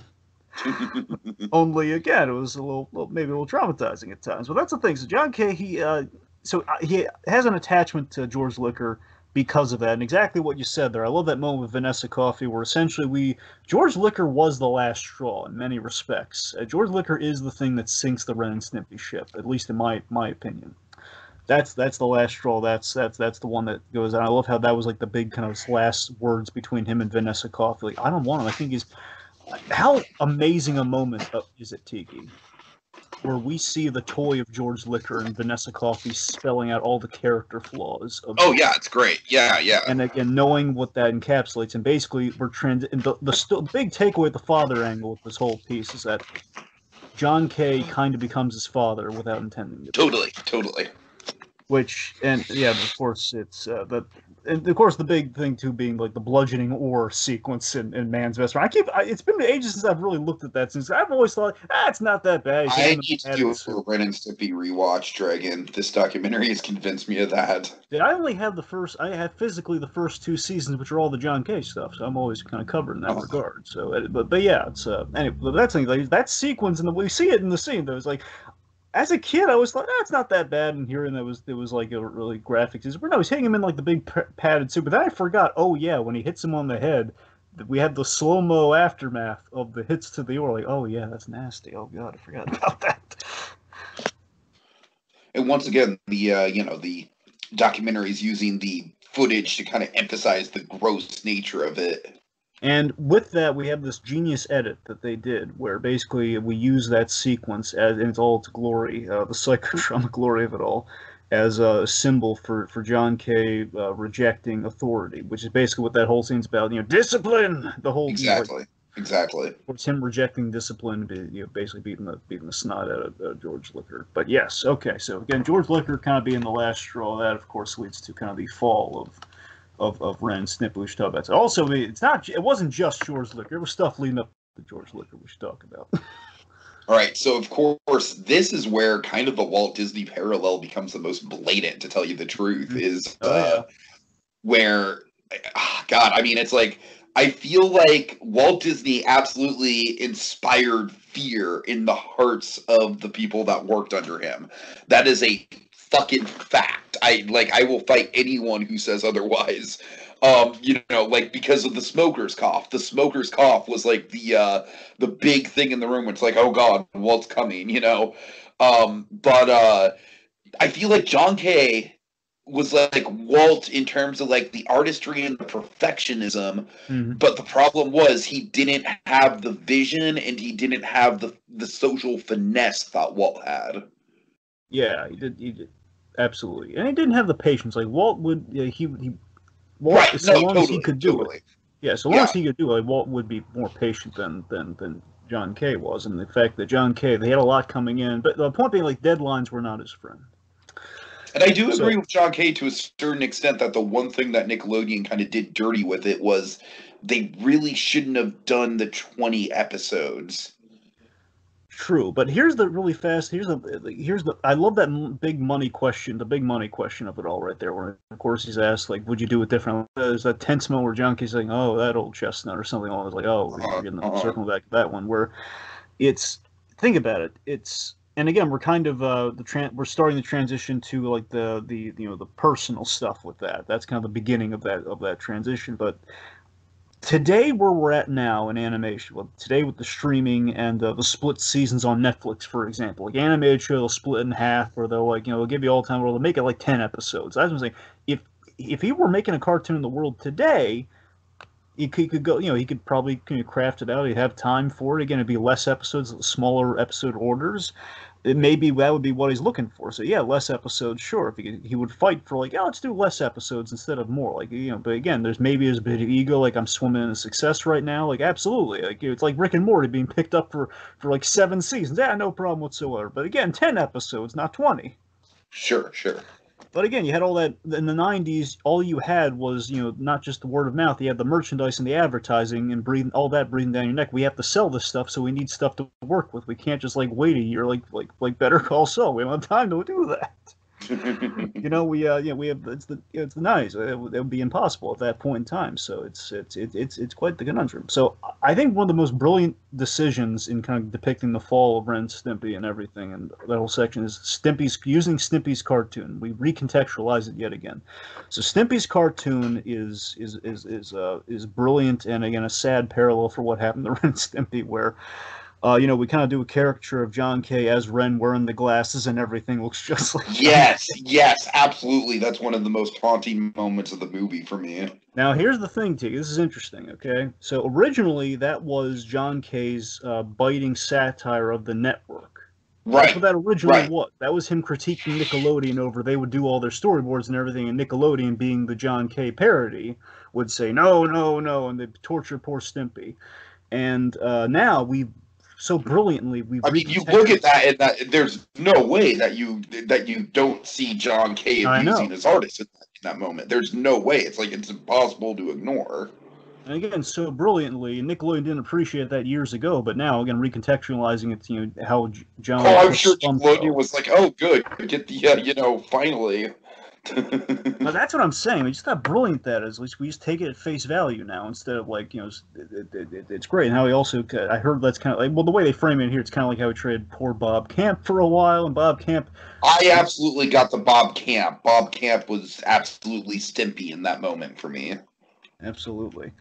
Only again, it was maybe a little traumatizing at times. But that's the thing. So John Kay, he has an attachment to George Liquor because of that, and exactly what you said there. I love that moment with Vanessa Coffey, where essentially George Liquor was the last straw in many respects. George Liquor is the thing that sinks the Ren and Stimpy ship, at least in my opinion. That's the last straw. That's the one that goes. And I love how that was like the big kind of last words between him and Vanessa Coffey. Like, I don't want him. I think how amazing a moment is it, Tiki? Where we see the toy of George Liquor and Vanessa Coffey spelling out all the character flaws. Yeah, it's great. Yeah. And again, knowing what that encapsulates, and basically we're the big takeaway at the father angle with this whole piece is that John Kay kind of becomes his father without intending to. Totally. Which, and yeah, of course, it's and of course the big thing too being like the bludgeoning ore sequence in Man's Best Friend. It's been ages since I've really looked at that, since I've always thought it's not that bad. I need to do a Ren and Stimpy rewatch, Dragon. This documentary has convinced me of that. I only have I have physically the first 2 seasons, which are all the John Kay stuff, so I'm always kind of covered in that regard. So, but yeah, it's anyway. But that's that sequence, and we see it in the scene. Though, it's like, as a kid, I always thought, it's not that bad. And hearing that it was like a really graphic. No, he's hitting him in like the big padded suit. But then I forgot, when he hits him on the head, we had the slow-mo aftermath of the hits to the ore. Like, oh yeah, that's nasty. Oh god, I forgot about that. And once again, the documentary is using the footage to kind of emphasize the gross nature of it. And with that, we have this genius edit that they did, where basically we use that sequence in all its glory, the psychodrama glory of it all, as a symbol for John Kay rejecting authority, which is basically what that whole scene's about. Discipline. The whole exactly. It's him rejecting discipline, basically beating the snot out of George Liquor. But yes, okay. So again, George Liquor kind of being the last straw. That of course leads to kind of the fall of Ren and Stimpy, we should talk about. Also, it wasn't just George Liquor. There was stuff leading up to George Liquor we should talk about. All right, so of course, this is where kind of the Walt Disney parallel becomes the most blatant, to tell you the truth, is where, God, I mean, it's like, I feel like Walt Disney absolutely inspired fear in the hearts of the people that worked under him. That is a fucking fact. I will fight anyone who says otherwise. Like because of the smoker's cough. The smoker's cough was like the big thing in the room. It's like, oh god, Walt's coming. But I feel like John Kay was like Walt in terms of like the artistry and the perfectionism, but the problem was he didn't have the vision and he didn't have the social finesse that Walt had. Yeah, he did absolutely, and he didn't have the patience. Like Walt would, Walt, Right? so No, long totally, as he could do totally. it. Yeah, so long as he could do it, like, Walt would be more patient than John Kay was, and the fact that John Kay, they had a lot coming in, but the point being, like, deadlines were not his friend. And I do agree with John Kay to a certain extent that the one thing that Nickelodeon kind of did dirty with it was they really shouldn't have done the 20 episodes. True, but here's the really fast. Here's the. I love that big money question. The big money question of it all, right there. Where of course he's asked, like, would you do it differently? There's that tense moment where John Kay's saying, "Oh, that old chestnut" or something. Along like, "Oh, we're getting circling back to that one." Where it's think about it. It's and again, we're kind of we're starting the transition to like the personal stuff with that. That's kind of the beginning of that transition, but. Today, where we're at now in animation, well, today with the streaming and the split seasons on Netflix, for example, like animated show, they'll split in half, or they'll they'll give you all time, or they'll make it like 10 episodes. I was saying, if he were making a cartoon in the world today, he could go, he could probably craft it out. He'd have time for it. Again, it'd be less episodes, smaller episode orders. Maybe that would be what he's looking for. So yeah, less episodes, sure. If he would fight for like, yeah, let's do less episodes instead of more. Like but again, there's maybe a bit of ego. Like I'm swimming in success right now. Like absolutely. Like it's like Rick and Morty being picked up for like 7 seasons. Yeah, no problem whatsoever. But again, 10 episodes, not 20. Sure. But again, you had all that in the '90s. All you had was, not just the word of mouth. You had the merchandise and the advertising, and all that breathing down your neck. We have to sell this stuff, so we need stuff to work with. We can't just like wait a year, like Better Call Saul. We don't have time to do that. We have it's the 90s. It would be impossible at that point in time. So it's quite the conundrum. So I think one of the most brilliant decisions in kind of depicting the fall of Ren and Stimpy and everything, and that whole section is using Stimpy's cartoon. We recontextualize it yet again. So Stimpy's cartoon is brilliant, and again a sad parallel for what happened to Ren and Stimpy, where. We kind of do a caricature of John Kay as Ren wearing the glasses and everything looks just like Yes, absolutely. That's one of the most haunting moments of the movie for me. Now, here's the thing, T. This is interesting, okay? So originally, that was John Kay's biting satire of the network. Right. That's what that originally was. That was him critiquing Nickelodeon over they would do all their storyboards and everything, and Nickelodeon, being the John Kay parody, would say, no, and they'd torture poor Stimpy. And now so brilliantly you look at that and that there's no way that you don't see John Kay abusing his artist in that moment. There's no way. It's like it's impossible to ignore. And again, so brilliantly, Nickelodeon didn't appreciate that years ago, but now again recontextualizing it, how John. Oh, I'm sure Nickelodeon was like, "Oh, good, get the finally." Now that's what I'm saying. It's just how brilliant that is. At least we just take it at face value now instead of like it's great. And how he also, I heard that's kind of like, well, the way they frame it here, it's kind of like how he traded poor Bob Camp for a while, and Bob Camp. I absolutely got the Bob Camp. Bob Camp was absolutely Stimpy in that moment for me. Absolutely.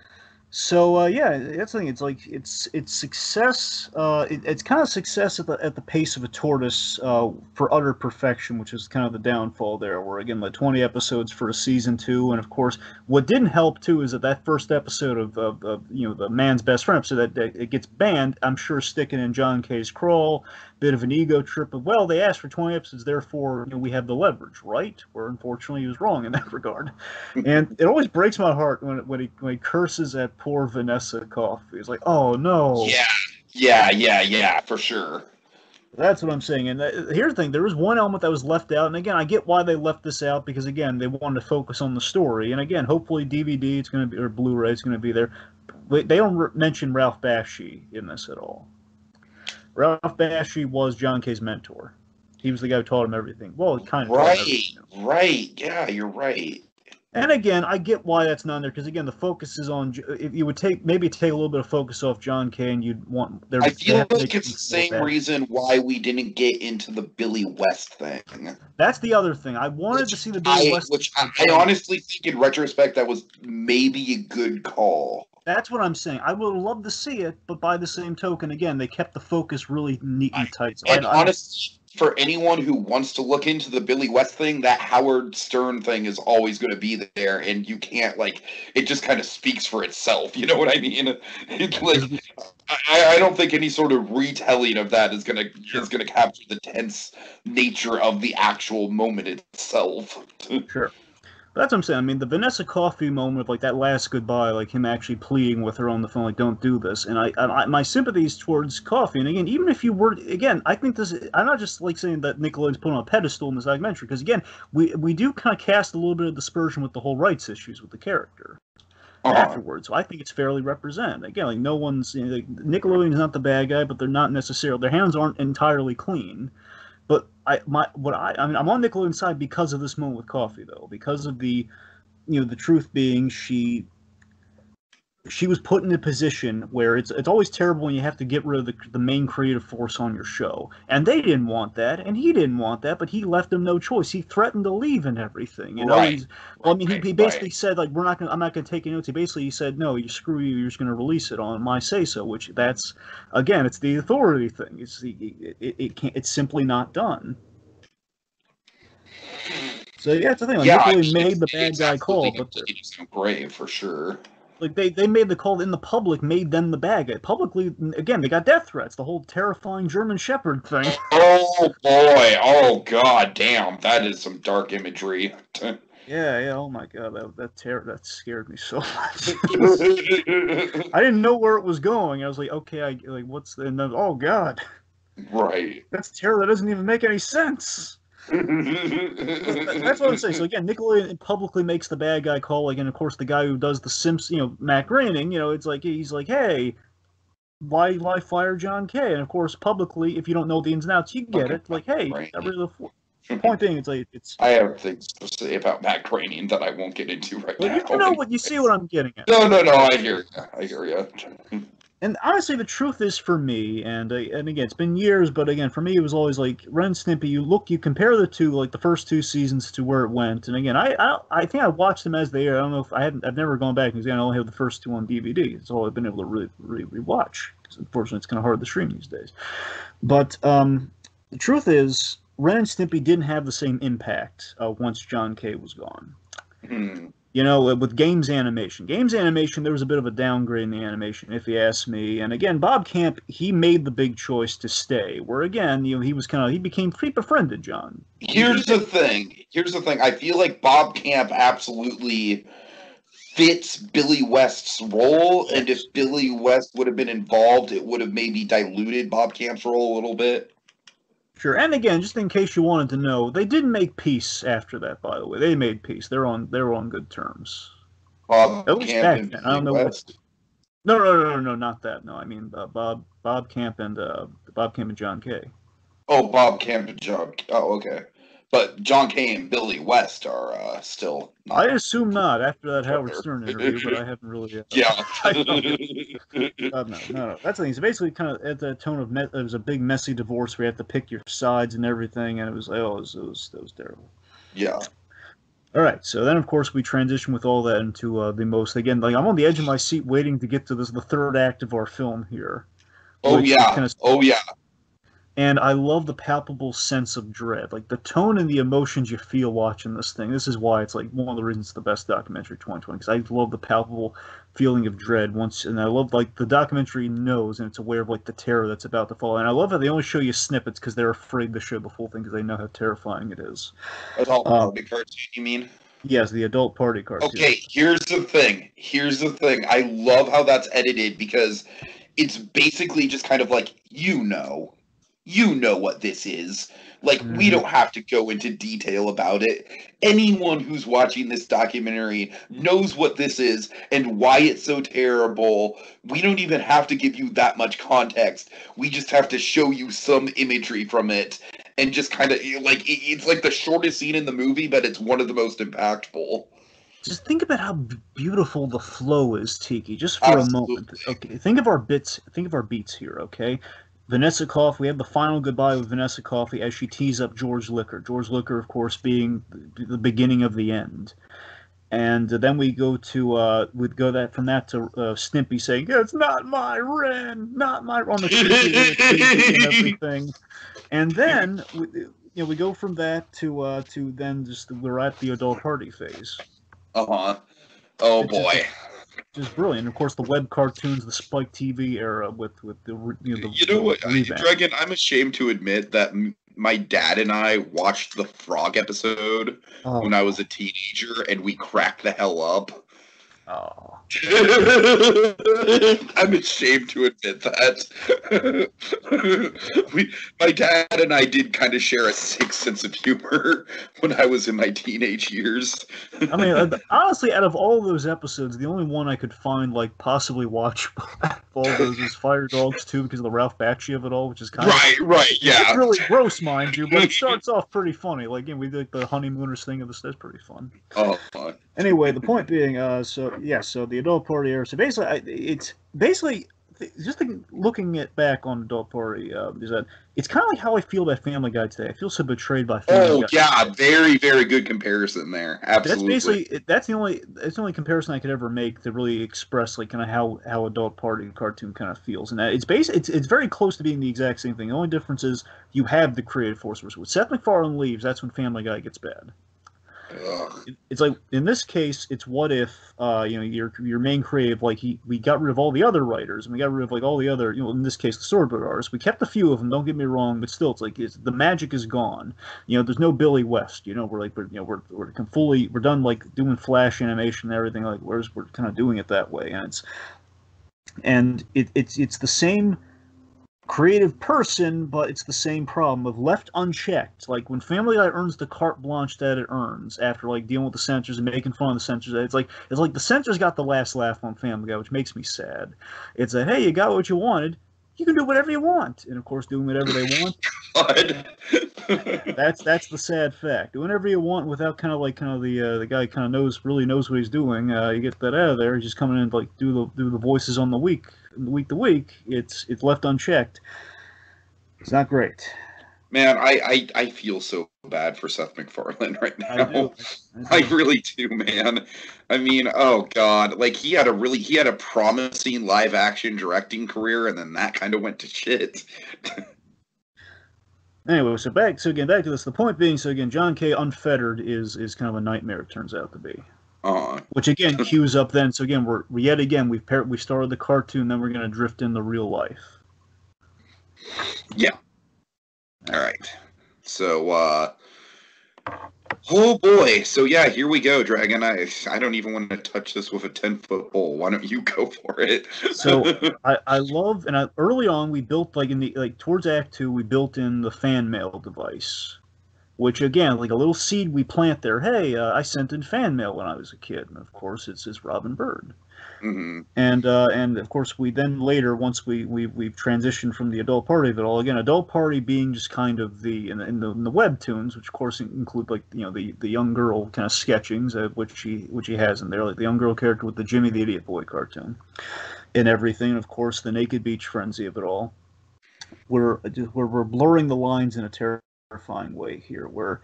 So yeah, that's the thing. It's like it's success. It's kind of success at the pace of a tortoise for utter perfection, which is kind of the downfall there. Where again, like 20 episodes for a season 2, and of course, what didn't help too is that first episode of the man's best friend episode that it gets banned. I'm sure sticking in John Kay's crawl, bit of an ego trip of, well, they asked for 20 episodes, therefore we have the leverage, right? Where unfortunately he was wrong in that regard. And it always breaks my heart when he curses at poor Vanessa Cough. He's like, oh no. Yeah, for sure. That's what I'm saying. And here's the thing: there was one element that was left out, and again, I get why they left this out, because again, they wanted to focus on the story. And again, hopefully DVD it's going to be, or Blu-ray it's going to be there. They don't mention Ralph Bakshi in this at all. Ralph Bakshi was John Kay's mentor. He was the guy who taught him everything. Well, kind of. Right. Yeah, you're right. And again, I get why that's not there because again, the focus is on. If you would take a little bit of focus off John Kay, and you'd want I they feel have to like make it's him the more same bad. reason why we didn't get into the Billy West thing. That's the other thing. I wanted to see the Billy West. I honestly think, in retrospect, that was maybe a good call. That's what I'm saying. I would love to see it, but by the same token, again, they kept the focus really neat and tight. So And I don't. honestly, for anyone who wants to look into the Billy West thing, that Howard Stern thing is always going to be there, and you can't, like, it just kind of speaks for itself. You know what I mean? It's like, I don't think any sort of retelling of that is gonna capture the tense nature of the actual moment itself. Sure. But that's what I'm saying. I mean, the Vanessa Coffey moment, like that last goodbye, like him actually pleading with her on the phone, like "Don't do this." And my sympathies towards Coffey. And again, even if you were, again, I think this. I'm not just like saying that Nickelodeon's put on a pedestal in this documentary, because again, we do kind of cast a little bit of dispersion with the whole rights issues with the character afterwards. So I think it's fairly represented. Again, like no one's like, Nickelodeon's not the bad guy, but they're not necessarily their hands aren't entirely clean. But I'm on Nickelodeon's side because of this moment with Coffey, though, because of the truth being she was put in a position where it's always terrible when you have to get rid of the main creative force on your show, and they didn't want that, and he didn't want that, but he left them no choice. He threatened to leave and everything. He basically said like I'm not gonna take any notes. He said no, you screw you. You're just gonna release it on my say so, which that's again it's the authority thing. It's simply not done. So yeah, it's the thing. Like, Nickelodeon made the bad guy call, but it's grave for sure. Like they made the call in the public, made them the bad guy. Publicly, again, they got death threats. The whole terrifying German Shepherd thing. Oh boy! Oh god damn! That is some dark imagery. Yeah. Oh my god, that scared me so much. I didn't know where it was going. I was like, okay, what's the? And then, oh god, right? That's terror. That doesn't even make any sense. That's what I'm saying. So again, Nickelodeon publicly makes the bad guy call, like, and of course the guy who does the Simpsons, Matt Groening, it's like he's like, hey, why fire John Kay? And of course, publicly, if you don't know the ins and outs, you get it. Like, hey, right. Point being, it's. I have things to say about Matt Groening that I won't get into right now. You see what I'm getting at. No, I hear you. And honestly, the truth is for me, and again, it's been years, but again, for me, it was always like Ren and Stimpy. You compare the two, like the first two seasons to where it went, and again, I think I watched them as they are. I don't know if I've never gone back because I only have the first two on DVD. It's all I've been able to really rewatch. Because unfortunately, it's kind of hard to stream these days. But the truth is, Ren and Stimpy didn't have the same impact once John Kay was gone. With Games Animation, there was a bit of a downgrade in the animation, if you ask me. And again, Bob Camp, he made the big choice to stay. Where again, he befriended John. Here's the thing. I feel like Bob Camp absolutely fits Billy West's role, and if Billy West would have been involved, it would have maybe diluted Bob Camp's role a little bit. Sure, and again, just in case you wanted to know, they didn't make peace after that. By the way, they made peace. They're on good terms. Bob Camp and I don't know. West? No, not that. No, I mean Bob Camp and John Kay. Oh, Bob Camp and John. Oh, okay. But John Kay and Billy West are still not. I assume not after that Howard Stern interview, but I haven't really. Yeah. No. That's the thing. It's basically kind of at the tone of it was a big messy divorce where you have to pick your sides and everything, and it was like, it was terrible. Yeah. All right, so then of course we transition with all that into the most again. Like I'm on the edge of my seat waiting to get to the third act of our film here. Oh yeah. And I love the palpable sense of dread, like the tone and the emotions you feel watching this thing. This is why it's like one of the reasons it's the best documentary of 2020, because I love the palpable feeling of dread and I love like the documentary knows and it's aware of like the terror that's about to follow. And I love how they only show you snippets because they're afraid to show the full thing because they know how terrifying it is. Adult party cartoon, you mean? Yes, the adult party cartoon. Okay, here's the thing. I love how that's edited because it's basically just kind of like, you know what this is. Like, we don't have to go into detail about it. Anyone who's watching this documentary knows what this is and why it's so terrible. We don't even have to give you that much context. We just have to show you some imagery from it and just kind of, like, it's like the shortest scene in the movie, but it's one of the most impactful. Just think about how beautiful the flow is, Tiki. Just for a moment. Absolutely. Okay, think of our bits. Think of our beats here. Okay, Vanessa Coffey. We have the final goodbye with Vanessa Coffey as she tees up George Liquor. George Liquor, of course, being the beginning of the end. And then we go to we'd go that from that to Stimpy saying, "It's not my Ren, not my," on the creepy little TV and everything. And then we go from that to then just we're at the adult party phase. Uh-huh. Oh It's just boy. just brilliant. Of course, the web cartoons, the Spike TV era with the You know what, revamp. Dragon? I'm ashamed to admit that my dad and I watched the Frog episode when I Oh, was a teenager, and we cracked the hell up. oh, I'm ashamed to admit that. My dad and I did kind of share a sick sense of humor when I was in my teenage years. I mean, honestly, out of all those episodes, the only one I could find like possibly watchable out of all those is Fire Dogs 2 because of the Ralph Bakshi of it all, which is kind of Right, yeah. it's really gross, mind you, but it starts off pretty funny. Like, we did like the honeymooners thing of this. That's pretty fun. Oh, Anyway, the point being, so the adult party era. So basically, it's basically just looking at back on adult party is that it's kind of like how I feel about Family Guy today. I feel so betrayed by Family Guy. Yeah, very, very good comparison there. That's Absolutely. basically that's the only comparison I could ever make to really express like kind of how adult party cartoon kind of feels, and that it's very close to being the exact same thing. The only difference is you have the creative force. When Seth MacFarlane leaves, that's when Family Guy gets bad. It's like in this case, it's what if your main creative, like we got rid of all the other writers and we got rid of like all the other, in this case the storyboard artists. We kept a few of them, don't get me wrong, but still it's like the magic is gone. There's no Billy West. We're done like doing Flash animation and everything, like we're kind of doing it that way, and it's the same creative person, but it's the same problem of left unchecked. Like when Family Guy earns the carte blanche that it earns after like dealing with the censors and making fun of the censors, it's like the censors got the last laugh on Family Guy, which makes me sad. It's like, hey, you got what you wanted, you can do whatever you want, and of course, doing whatever they want. That's the sad fact. Do whatever you want without the guy kind of really knows what he's doing. You get that out of there. He's just coming in like do the voices on the week to week. It's left unchecked. It's not great. Man, I feel so bad for Seth MacFarlane right now. I really do, man. I mean, oh god, like he had a promising live action directing career, and then that kind of went to shit. Anyway, back to this. The point being, John K. unfettered is kind of a nightmare. It turns out to be. Which again cues up then. So again, we started the cartoon, then we're going to drift into real life. Yeah. All right. So, oh boy. So yeah, here we go, Dragon. I don't even want to touch this with a 10-foot pole. Why don't you go for it? So I love, and early on we built towards Act 2 we built in the fan mail device. Which again, like a little seed we plant there. Hey, I sent in fan mail when I was a kid, and of course it's Robin Bird. Mm-hmm. And of course we then later, once we've transitioned from the adult party of it all, again adult party being just kind of in the webtoons, which of course include like the young girl kind of sketchings, which he has in there, like the young girl character with the Jimmy the Idiot Boy cartoon, and everything. And of course the Naked Beach frenzy of it all. We're blurring the lines in a terrifying way here, where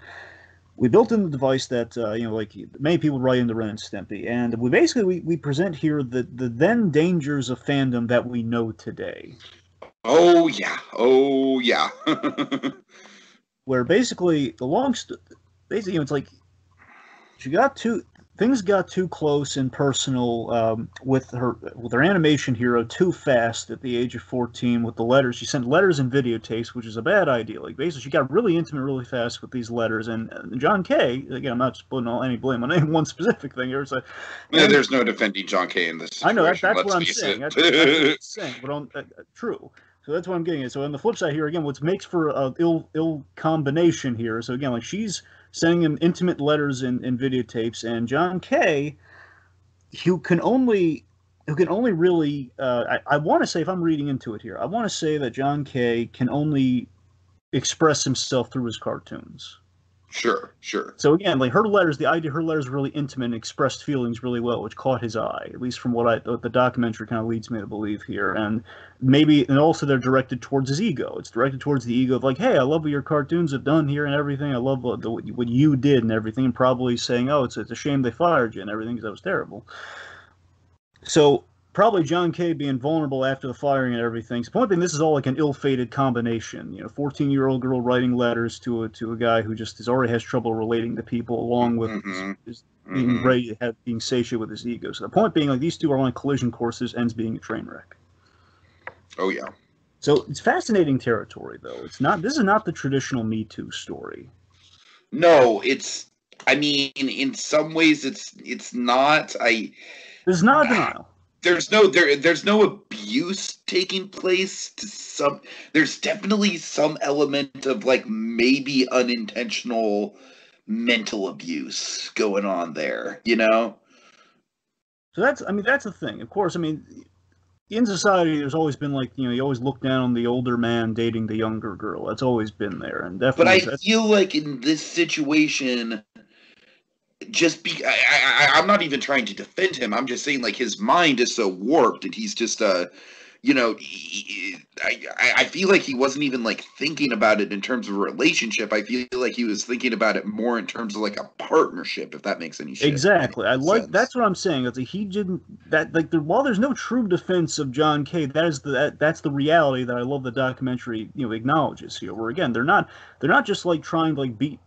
we built in the device that like many people write into Ren and Stimpy, and we present here the then dangers of fandom that we know today. Oh yeah. Where basically it's like things got too close and personal with her animation hero too fast at the age of 14 with the letters. She sent letters and videotapes, which is a bad idea. Like basically she got really intimate really fast with these letters, and John K, again, I'm not putting any blame on any one specific thing here. There's no defending John K in this situation. I know that's what I'm saying. That's what I'm saying, but true. So that's what I'm getting at. So on the flip side here, again, what makes for an ill combination here. So again, like she's sending him intimate letters and videotapes, and John K, who can only really, I want to say, if I'm reading into it here, I want to say that John K can only express himself through his cartoons. Sure, sure. So again, like her letters, the idea her letters were really intimate and expressed feelings really well, which caught his eye, at least from what the documentary kind of leads me to believe here. And maybe, and also they're directed towards his ego. It's directed towards the ego of like, hey, I love what your cartoons have done here and everything. I love what you did and everything. And probably saying, oh, it's a shame they fired you and everything because that was terrible. So probably John Kay being vulnerable after the firing and everything. So point being, this is all like an ill-fated combination. 14-year-old girl writing letters to a guy who just already has trouble relating to people, along with his being ready to being satiated with his ego. So the point being, like these two are on collision courses, ends being a train wreck. Oh yeah. So it's fascinating territory, though. It's not. This is not the traditional Me Too story. No, it's. I mean, in some ways, it's not. There's not a denial. There's no abuse taking place to some. There's definitely some element of like maybe unintentional mental abuse going on there, So that's the thing. Of course, in society, there's always been like, you always look down on the older man dating the younger girl. That's always been there, and definitely. But I feel like in this situation, I'm not even trying to defend him. I'm just saying, like, his mind is so warped, and he's just I feel like he wasn't even like thinking about it in terms of a relationship. I feel like he was thinking about it more in terms of like a partnership, if that makes any sense. Exactly. That's what I'm saying. It's like he didn't while there's no true defense of John Kay, that's the reality that I love the documentary acknowledges here. Where again, they're not just like trying to beat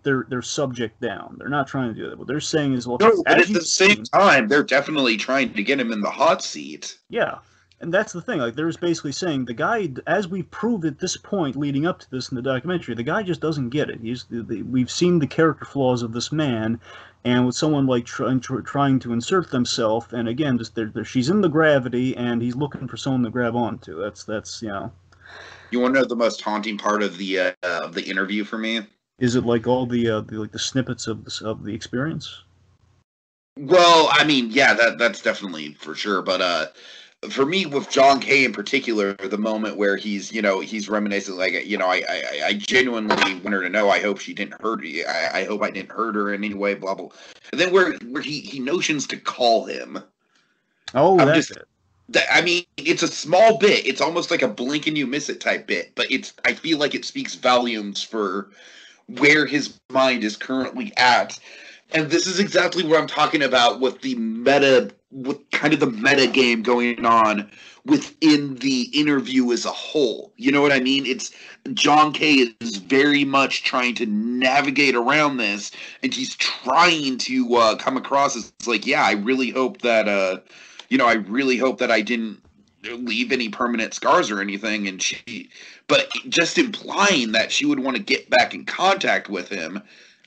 their subject down. They're not trying to do that. What they're saying is, well, no, but at the same time, they're definitely trying to get him in the hot seat. Yeah. And that's the thing. Like, they're basically saying the guy, as we proved at this point leading up to this in the documentary, the guy just doesn't get it. We've seen the character flaws of this man, and with someone like trying to insert themselves, and again, just she's in the gravity, and he's looking for someone to grab onto. That's You want to know the most haunting part of the interview for me? Is it like all the snippets of the experience? Well, I mean, yeah, that's definitely for sure, but for me, with John Kay in particular, the moment where he's reminiscing, like, I genuinely want her to know. I hope she didn't hurt you. I hope I didn't hurt her in any way. Blah blah. And then where he notions to call him. Oh, that's it. I mean, it's a small bit. It's almost like a blink and you miss it type bit, but I feel like it speaks volumes for where his mind is currently at. And this is exactly what I'm talking about with kind of the meta game going on within the interview as a whole. You know what I mean? It's John Kay is very much trying to navigate around this, and he's trying to come across as like, yeah, I really hope that I didn't leave any permanent scars or anything. But just implying that she would want to get back in contact with him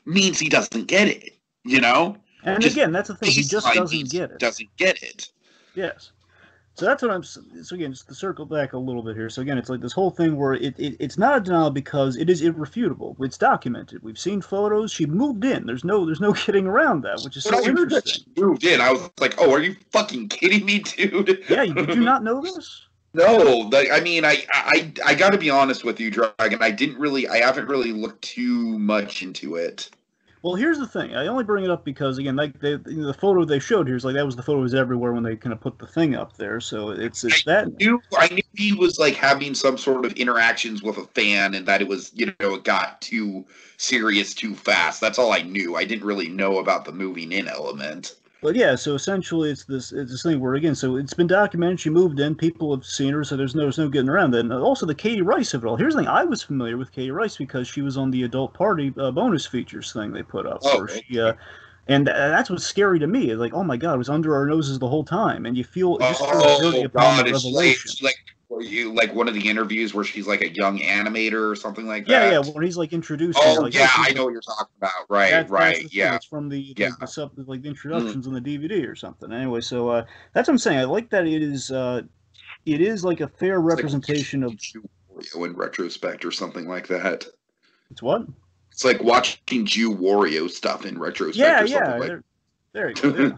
means he doesn't get it. And just again, that's the thing. He just doesn't get it. Yes. So that's what so again, just to circle back a little bit here. So again, it's like this whole thing where it's not a denial because it is irrefutable. It's documented. We've seen photos. She moved in. There's no getting around that, which is so interesting. She moved in. I was like, oh, are you fucking kidding me, dude? Yeah, did you not know this? No, I mean, I got to be honest with you, Dragon. I haven't really looked too much into it. Well, here's the thing. I only bring it up because, again, like the photo they showed here is like that was the photos everywhere when they kind of put the thing up there. So it's that. I knew he was like having some sort of interactions with a fan, and that it was it got too serious too fast. That's all I knew. I didn't really know about the moving in element. But yeah, so essentially it's this thing where, again, so it's been documented, she moved in, people have seen her, so there's no getting around that. And also the Katie Rice of it all. Here's the thing, I was familiar with Katie Rice because she was on the Adult Party bonus features thing they put up. Oh, and that's what's scary to me. It's like, oh my God, it was under our noses the whole time. And you feel dirty upon the revelation. Like one of the interviews where she's like a young animator or something like that. Yeah, when he's like introduced. Oh, like, I know what you're talking about. Right. Yeah, it's from the the introductions on the DVD or something. Anyway, so that's what I'm saying. I like that it is like a fair representation of Jew Wario in retrospect or something like that. It's what? It's like watching Jew Wario stuff in retrospect. Yeah. There you go. Yeah.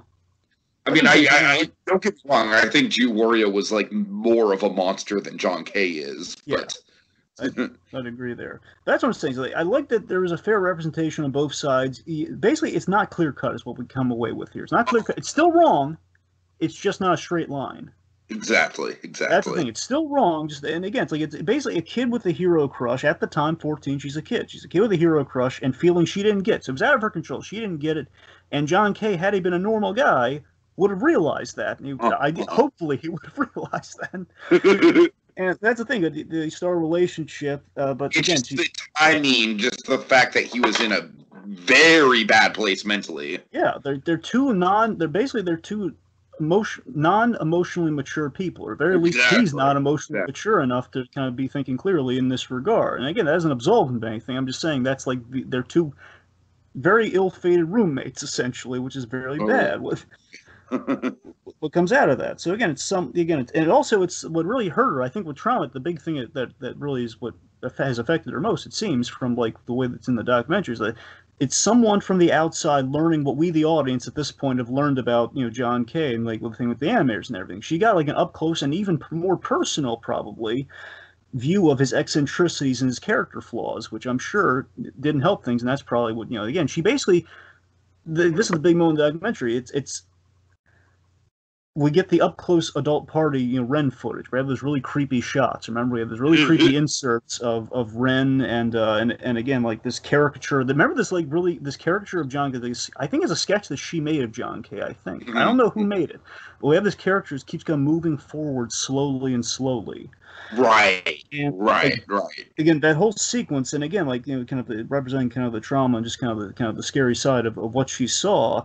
I mean, I don't get me wrong. I think Jew Wario was like more of a monster than John Kay is, but I'd agree there. That's what I'm saying. Like, I like that there is a fair representation on both sides. Basically, it's not clear cut is what we come away with here. It's not clear cut. It's still wrong. It's just not a straight line. Exactly. That's the thing. It's still wrong. And again, it's basically a kid with a hero crush. At the time, 14, she's a kid. She's a kid with a hero crush and feeling she didn't get. So it was out of her control. She didn't get it. And John Kay, had he been a normal guy, would have realized that. Hopefully, he would have realized that. And that's the thing, the star relationship. But again, just the fact that he was in a very bad place mentally. Yeah, they're two non-emotionally mature people, or at very least he's not emotionally mature enough to kind of be thinking clearly in this regard. And again, that doesn't absolve him of anything. I'm just saying that's like they're two very ill-fated roommates, essentially, which is very bad. What comes out of that? So again, and also it's what really hurt her. I think with trauma, the big thing that really is what has affected her most. It seems from like the way that's in the documentary is that it's someone from the outside learning what we, the audience, at this point have learned about, John Kay and like the thing with the animators and everything. She got like an up close and even more personal, probably, view of his eccentricities and his character flaws, which I'm sure didn't help things. And that's probably what, again, she basically, this is the big moment in the documentary. We get the up-close adult party, Ren footage. We have those really creepy shots. Remember, we have those really creepy inserts of Ren and again, like this caricature. Remember this caricature of John Kay? I think it's a sketch that she made of John Kay, I think. I don't know who made it. But we have this character that keeps moving forward slowly and slowly. Right. Again, that whole sequence, and again, kind of representing kind of the trauma and just kind of the scary side of what she saw.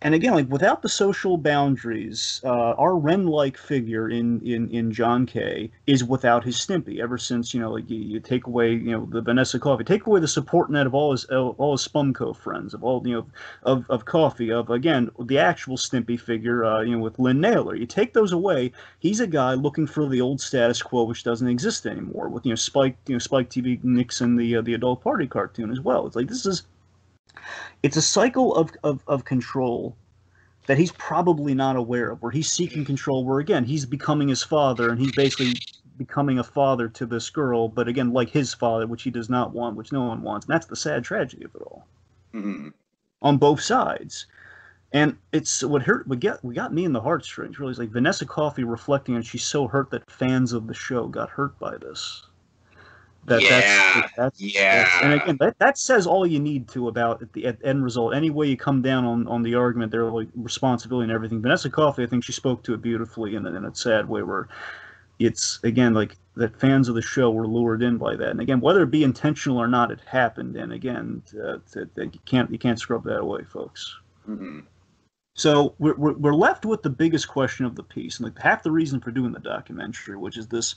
And again, without the social boundaries, our Ren-like figure in John Kay is without his Stimpy. Ever since you take away the Vanessa Coffee, take away the support net of all his Spumco friends, of all of Coffee, of again the actual Stimpy figure with Lynn Naylor. You take those away, he's a guy looking for the old status quo, which doesn't exist anymore. With Spike TV Nixon, the adult party cartoon as well. It's like it's a cycle of control that he's probably not aware of, where he's seeking control, where, again, he's becoming his father, and he's basically becoming a father to this girl, but, again, like his father, which he does not want, which no one wants. And that's the sad tragedy of it all. Mm-hmm. On both sides. And it's what got me in the heartstrings, really, is like Vanessa Coffey reflecting on she's so hurt that fans of the show got hurt by this. And again, that says all you need to about at the end result. Any way you come down on the argument, their like responsibility and everything. Vanessa Coffey, I think she spoke to it beautifully in a sad way, where it's again like that fans of the show were lured in by that. And again, whether it be intentional or not, it happened. And again, you can't scrub that away, folks. Mm-hmm. So we're left with the biggest question of the piece, and like half the reason for doing the documentary, which is this.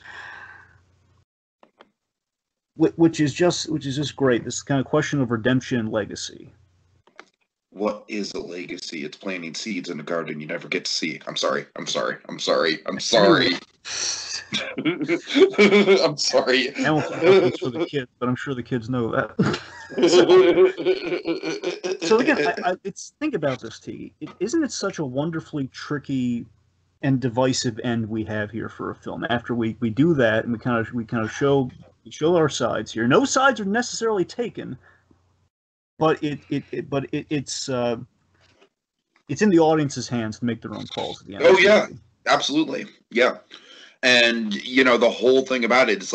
Which is just great. This kind of question of redemption and legacy. What is a legacy? It's planting seeds in a garden you never get to see. I'm sorry. I'm sorry. I'm sorry. I'm sorry. It's for the kids, but I'm sure the kids know that. So again, think about this, T. Isn't it such a wonderfully tricky and divisive end we have here for a film? After we do that, and we kind of show our sides here. No sides are necessarily taken, but it's in the audience's hands to make their own calls at the end. Oh yeah, absolutely, yeah. And the whole thing about it is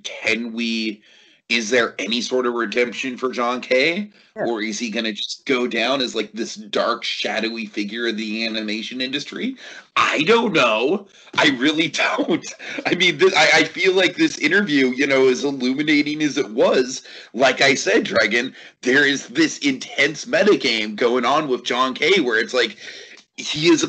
can we? Is there any sort of redemption for John Kay? Yeah. Or is he going to just go down as like this dark, shadowy figure of the animation industry? I don't know. I really don't. I mean, I feel like this interview, as illuminating as it was, like I said, Dragon, there is this intense metagame going on with John Kay where it's like, he's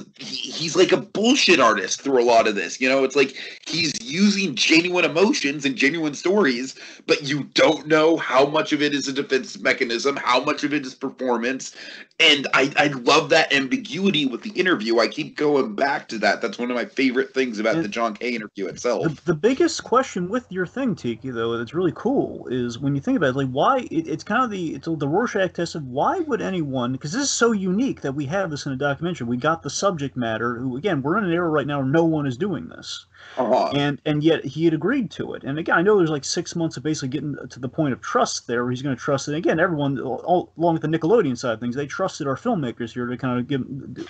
like a bullshit artist through a lot of this. It's like he's using genuine emotions and genuine stories, but you don't know how much of it is a defense mechanism, how much of it is performance. And I love that ambiguity with the interview. I keep going back to that. That's one of my favorite things about the John Kay interview itself. The biggest question with your thing, Tiki, though, that's really cool, is when you think about it, like why it's kind of the Rorschach test of why would anyone, because this is so unique that we have this in a documentary. we got the subject matter. Who again, we're in an era right now where no one is doing this. And yet he had agreed to it. And again, I know there's like 6 months of basically getting to the point of trust there, where he's going to trust it. And again, everyone, all along with the Nickelodeon side of things, they trusted our filmmakers here to kind of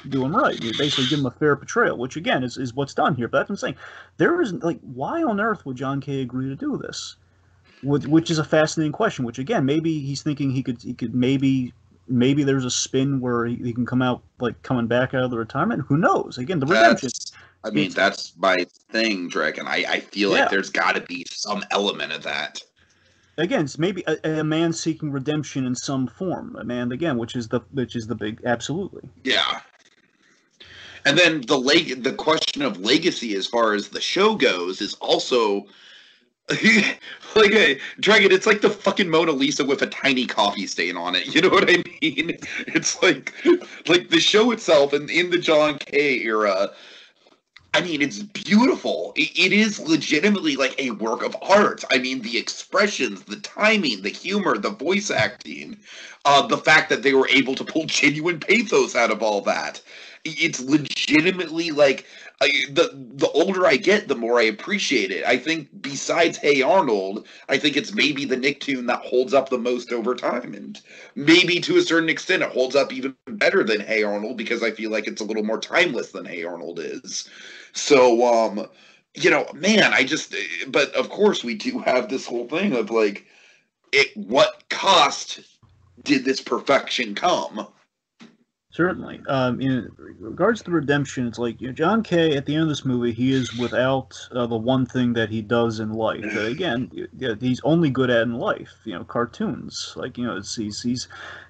do them right. You basically give them a fair portrayal, which again is what's done here. But that's what I'm saying. There is like, why on earth would John Kay agree to do this? Which is a fascinating question. Which again, maybe he's thinking he could maybe there's a spin where he can come out like coming back out of the retirement. Who knows? Again, the redemption. I mean, that's my thing, Dragon. I feel like there's got to be some element of that. Again, it's maybe a man seeking redemption in some form. A man, again, which is the big, absolutely. Yeah. And then the question of legacy as far as the show goes is also like Dragon. It's like the fucking Mona Lisa with a tiny coffee stain on it. You know what I mean? It's like the show itself, and in the John Kay era. I mean, it's beautiful. It is legitimately like a work of art. I mean, the expressions, the timing, the humor, the voice acting, the fact that they were able to pull genuine pathos out of all that. It's legitimately like the older I get, the more I appreciate it. I think besides Hey Arnold, I think it's maybe the Nicktoon that holds up the most over time, and maybe to a certain extent it holds up even better than Hey Arnold because I feel like it's a little more timeless than Hey Arnold is. So, you know, man, but of course we do have this whole thing of like, what cost did this perfection come? Certainly. In regards to the redemption, it's like, you know, John Kay, at the end of this movie, he is without the one thing that he does in life. Again, he's only good at in life, you know, cartoons. Like, you know,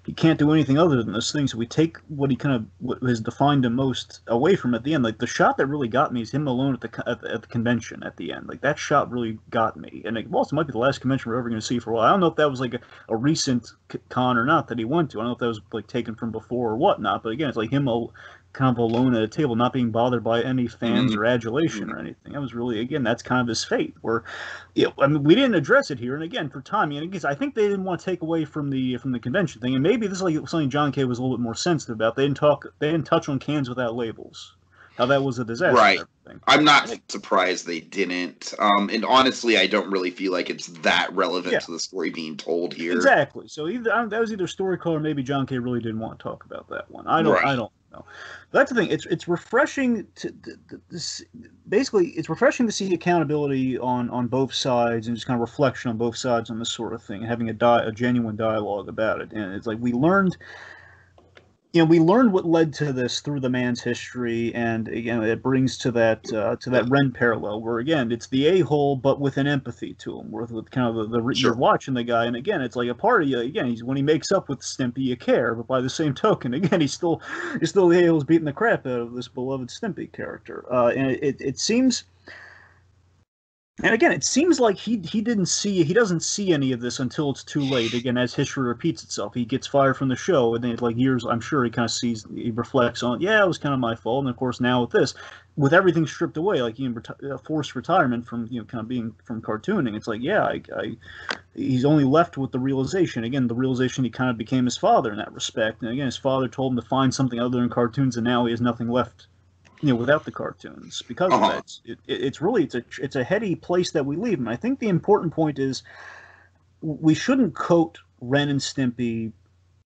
he can't do anything other than this thing. So we take what has defined him most away from at the end. Like, the shot that really got me is him alone at the convention at the end. Like, that shot really got me. And it also might be the last convention we're ever going to see for a while. I don't know if that was like a recent con or not that he went to. I don't know if that was like taken from before or whatnot. But again, it's like him kind of alone at a table, not being bothered by any fans or adulation or anything. That was really, again, that's kind of his fate. Where, you know, I mean, we didn't address it here, and again, for time, you know, I think they didn't want to take away from the convention thing, and maybe this is like something John Kay was a little bit more sensitive about. They didn't touch on cans without labels. How that was a disaster. Right. I'm not surprised they didn't. And honestly, I don't really feel like it's that relevant to the story being told here. Exactly. So that was either story call or maybe John Kay really didn't want to talk about that one. I don't know. That's the thing. It's refreshing it's refreshing to see accountability on both sides and just kind of reflection on both sides on this sort of thing, and having a genuine dialogue about it. And it's like we learned what led to this through the man's history, and again, it brings to that Ren parallel, where again, it's the a-hole, but with an empathy to him, with kind of you're watching the guy, and again, it's like a part of you. Again, when he makes up with Stimpy, you care, but by the same token, again, he's still the a-hole's beating the crap out of this beloved Stimpy character, and it seems. And again, it seems like he doesn't see any of this until it's too late. Again, as history repeats itself, he gets fired from the show, and then like years, I'm sure he reflects on, it was kind of my fault. And of course, now with this, with everything stripped away, like forced retirement from kind of being from cartooning, it's like he's only left with the realization. Again, the realization he kind of became his father in that respect. And again, his father told him to find something other than cartoons, and now he has nothing left. You know, without the cartoons, because of that, it's a heady place that we leave. And I think the important point is we shouldn't quote Ren and Stimpy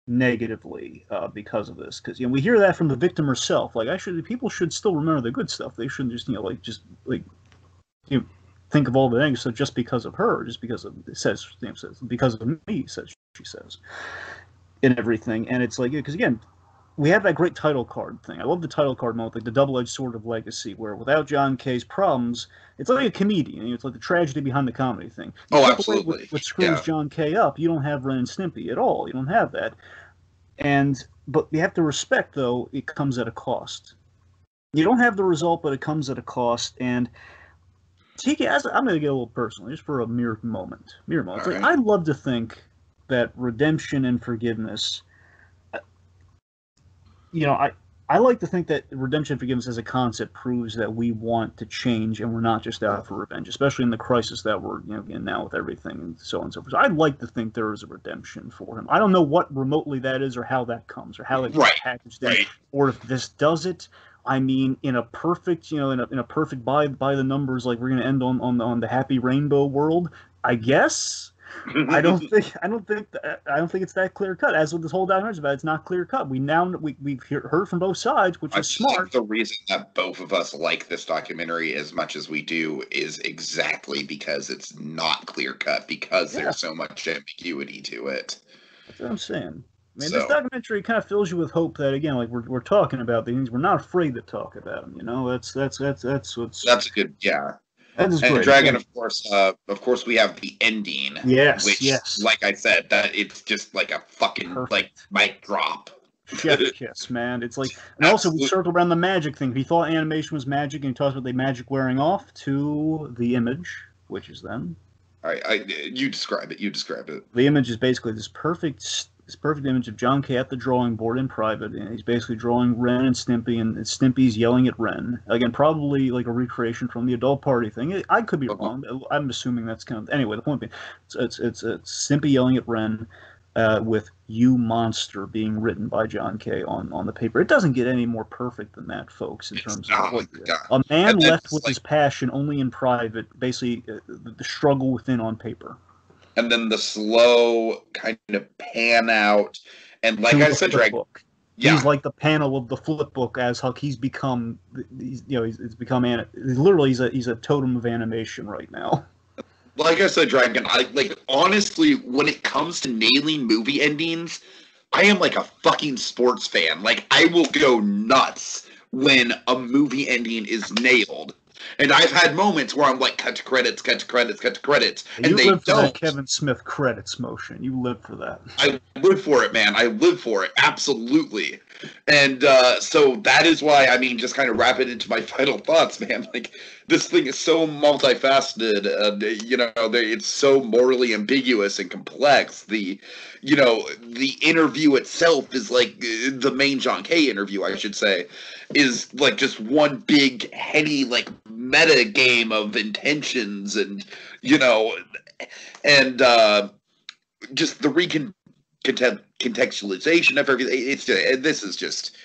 negatively because of this, because we hear that from the victim herself. Like, actually, people should still remember the good stuff. They shouldn't just think of all the negative stuff just because of her, just because of because of me, she says, and everything. And it's like, because again, we have that great title card thing. I love the title card moment, like the double-edged sword of legacy, where without John Kay's problems, it's like a comedian. It's like the tragedy behind the comedy thing. Absolutely. What screws John Kay up, you don't have Ren and Stimpy at all. You don't have that. But you have to respect, though, it comes at a cost. You don't have the result, but it comes at a cost. And Tiki, I'm going to get a little personal, just for a mere moment. It's like, I'd love to think that redemption and forgiveness, I like to think that redemption and forgiveness as a concept proves that we want to change and we're not just out for revenge, especially in the crisis that we're in now with everything and so on and so forth. So I'd like to think there is a redemption for him. I don't know what remotely that is or how that comes or how it gets packaged in, or if this does it. I mean, in a perfect, in a perfect by the numbers, like we're going to end on the happy rainbow world, I guess. I don't think it's that clear cut. As with this whole documentary about, it's not clear cut. We've heard from both sides, which is smart. The reason that both of us like this documentary as much as we do is exactly because it's not clear cut, because there's so much ambiguity to it. That's what I'm saying. I mean, this documentary kind of fills you with hope that, again, like we're talking about things, we're not afraid to talk about them. That's what's. That's a good, yeah. And great. Dragon, of course, we have the ending. Which, like I said, that it's just like a fucking like mic drop. Chef kiss, man. It's like, and also we circled around the magic thing. He thought animation was magic, and he talks about the magic wearing off to the image, which is then. All right, you describe it. The image is basically this perfect image of John Kay at the drawing board in private, and he's basically drawing Ren and Stimpy, and Stimpy's yelling at Ren. Again, probably like a recreation from the adult party thing. I could be wrong. I'm assuming that's kind of... Anyway, the point being, it's Stimpy yelling at Ren with "You Monster" being written by John Kay on the paper. It doesn't get any more perfect than that, folks, in terms of what a man left with his passion only in private, basically the struggle within on paper. And then the slow kind of pan out, and like I said, Dragon. Yeah. He's like the panel of the flip book, as Huck. He's become, he's become literally he's a totem of animation right now. Like I said, Dragon. Honestly, when it comes to nailing movie endings, I am like a fucking sports fan. Like, I will go nuts when a movie ending is nailed. And I've had moments where I'm like, cut to credits. And you live for that Kevin Smith credits motion. You live for that. I live for it, man. I live for it. Absolutely. And so that is why, I mean, just kind of wrap it into my final thoughts, man. Like, this thing is so multifaceted. It's so morally ambiguous and complex. The interview itself is like the main John Kay interview, I should say, is like just one big heady like meta game of intentions and just the contextualization of everything. This is just,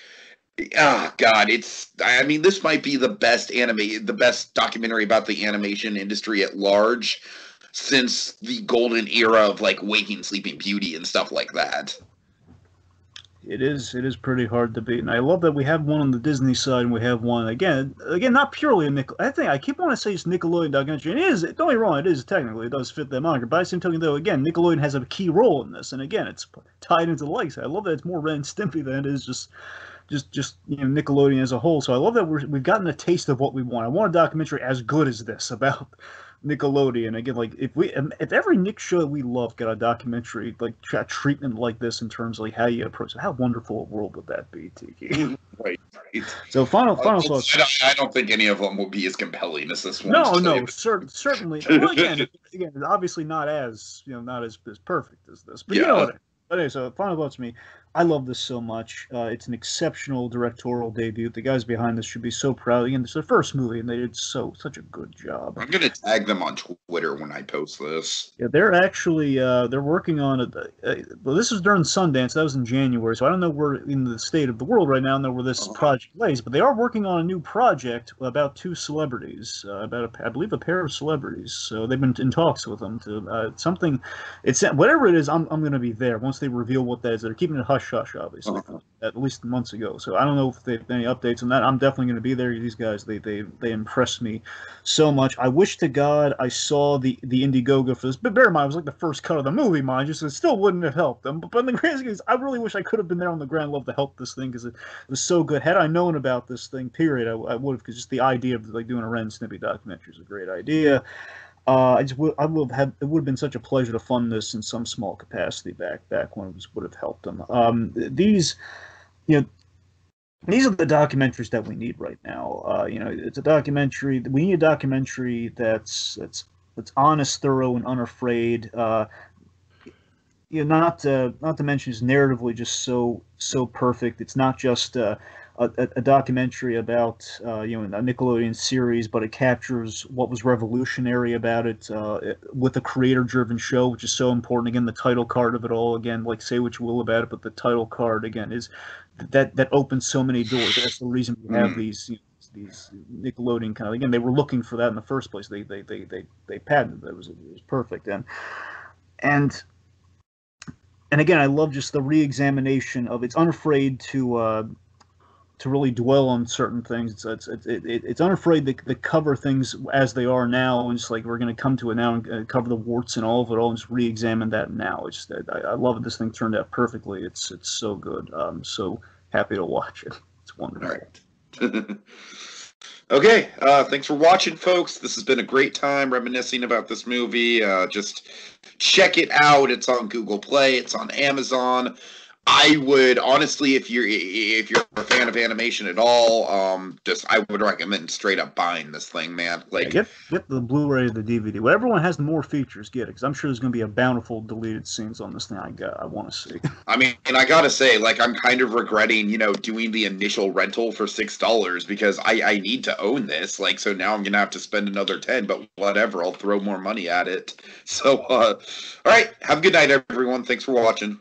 God, this might be the best documentary about the animation industry at large since the golden era of like Waking Sleeping Beauty and stuff like that. It is pretty hard to beat, and I love that we have one on the Disney side, and we have one again, not purely a I keep wanting to say it's Nickelodeon documentary. It is. Don't get me wrong. It is technically. It does fit that moniker. But I seem to though, again, Nickelodeon has a key role in this, and again, it's tied into the likes. I love that it's more Ren and Stimpy than it is just Nickelodeon as a whole. So I love that we've gotten a taste of what we want. I want a documentary as good as this about Nickelodeon. Again, like if every Nick show that we love got a documentary like a treatment like this in terms of like how you approach it, how wonderful a world would that be, Tiki? Right. So final thoughts. I don't think any of them will be as compelling as this one. No, certainly. Well, again, obviously not as perfect as this, but you know what I mean. But anyway, so final thoughts to me. I love this so much. It's an exceptional directorial debut. The guys behind this should be so proud. Again, it's their first movie, and they did such a good job. I'm going to tag them on Twitter when I post this. Yeah, they're actually they're working on well, this was during Sundance. That was in January, so I don't know where in the state of the world right now. I don't know where this project lays, but they are working on a new project about two celebrities, I believe a pair of celebrities. So they've been in talks with them to something. It's whatever it is. I'm going to be there once they reveal what that is. They're keeping it hush hush, obviously, at least months ago. So I don't know if they have any updates on that. I'm definitely going to be there. These guys, they impressed me so much. I wish to God I saw the Indiegogo for this. But bear in mind, it was like the first cut of the movie, mind you, so it still wouldn't have helped them. But in the grand scheme, I really wish I could have been there on the ground level to help this thing because it was so good. Had I known about this thing, period, I would have. Because just the idea of like doing a Ren and Stimpy documentary is a great idea. It would have been such a pleasure to fund this in some small capacity back when it would have helped them. These are the documentaries that we need right now. It's a documentary. We need a documentary that's honest, thorough, and unafraid. Not to mention it's narratively just so perfect. It's not just a documentary about a Nickelodeon series, but it captures what was revolutionary about it, with a creator-driven show, which is so important. Again, the title card of it all. Again, like say what you will about it, but the title card again is that opens so many doors. That's the reason we have these. These Nickelodeon kind of, again, they were looking for that in the first place. They patented it. It was perfect. And again, I love just the re-examination of, it's unafraid to really dwell on certain things. It's unafraid to cover things as they are now, and just like we're going to come to it now and cover the warts and all of it all, and just re-examine that now. It's I love it. This thing turned out perfectly. It's so good. I'm so happy to watch it. It's wonderful. All right. Okay, thanks for watching, folks. This has been a great time reminiscing about this movie. Just check it out. It's on Google Play. It's on Amazon. I would honestly, if you're a fan of animation at all, I would recommend straight up buying this thing, man. Like, get the Blu-ray or the DVD. Whatever one has the more features, get it, because I'm sure there's going to be a bountiful deleted scenes on this thing. I want to see. I mean, and I gotta say, like, I'm kind of regretting, doing the initial rental for $6 because I need to own this. Like, so now I'm gonna have to spend another $10, but whatever, I'll throw more money at it. So, all right, have a good night, everyone. Thanks for watching.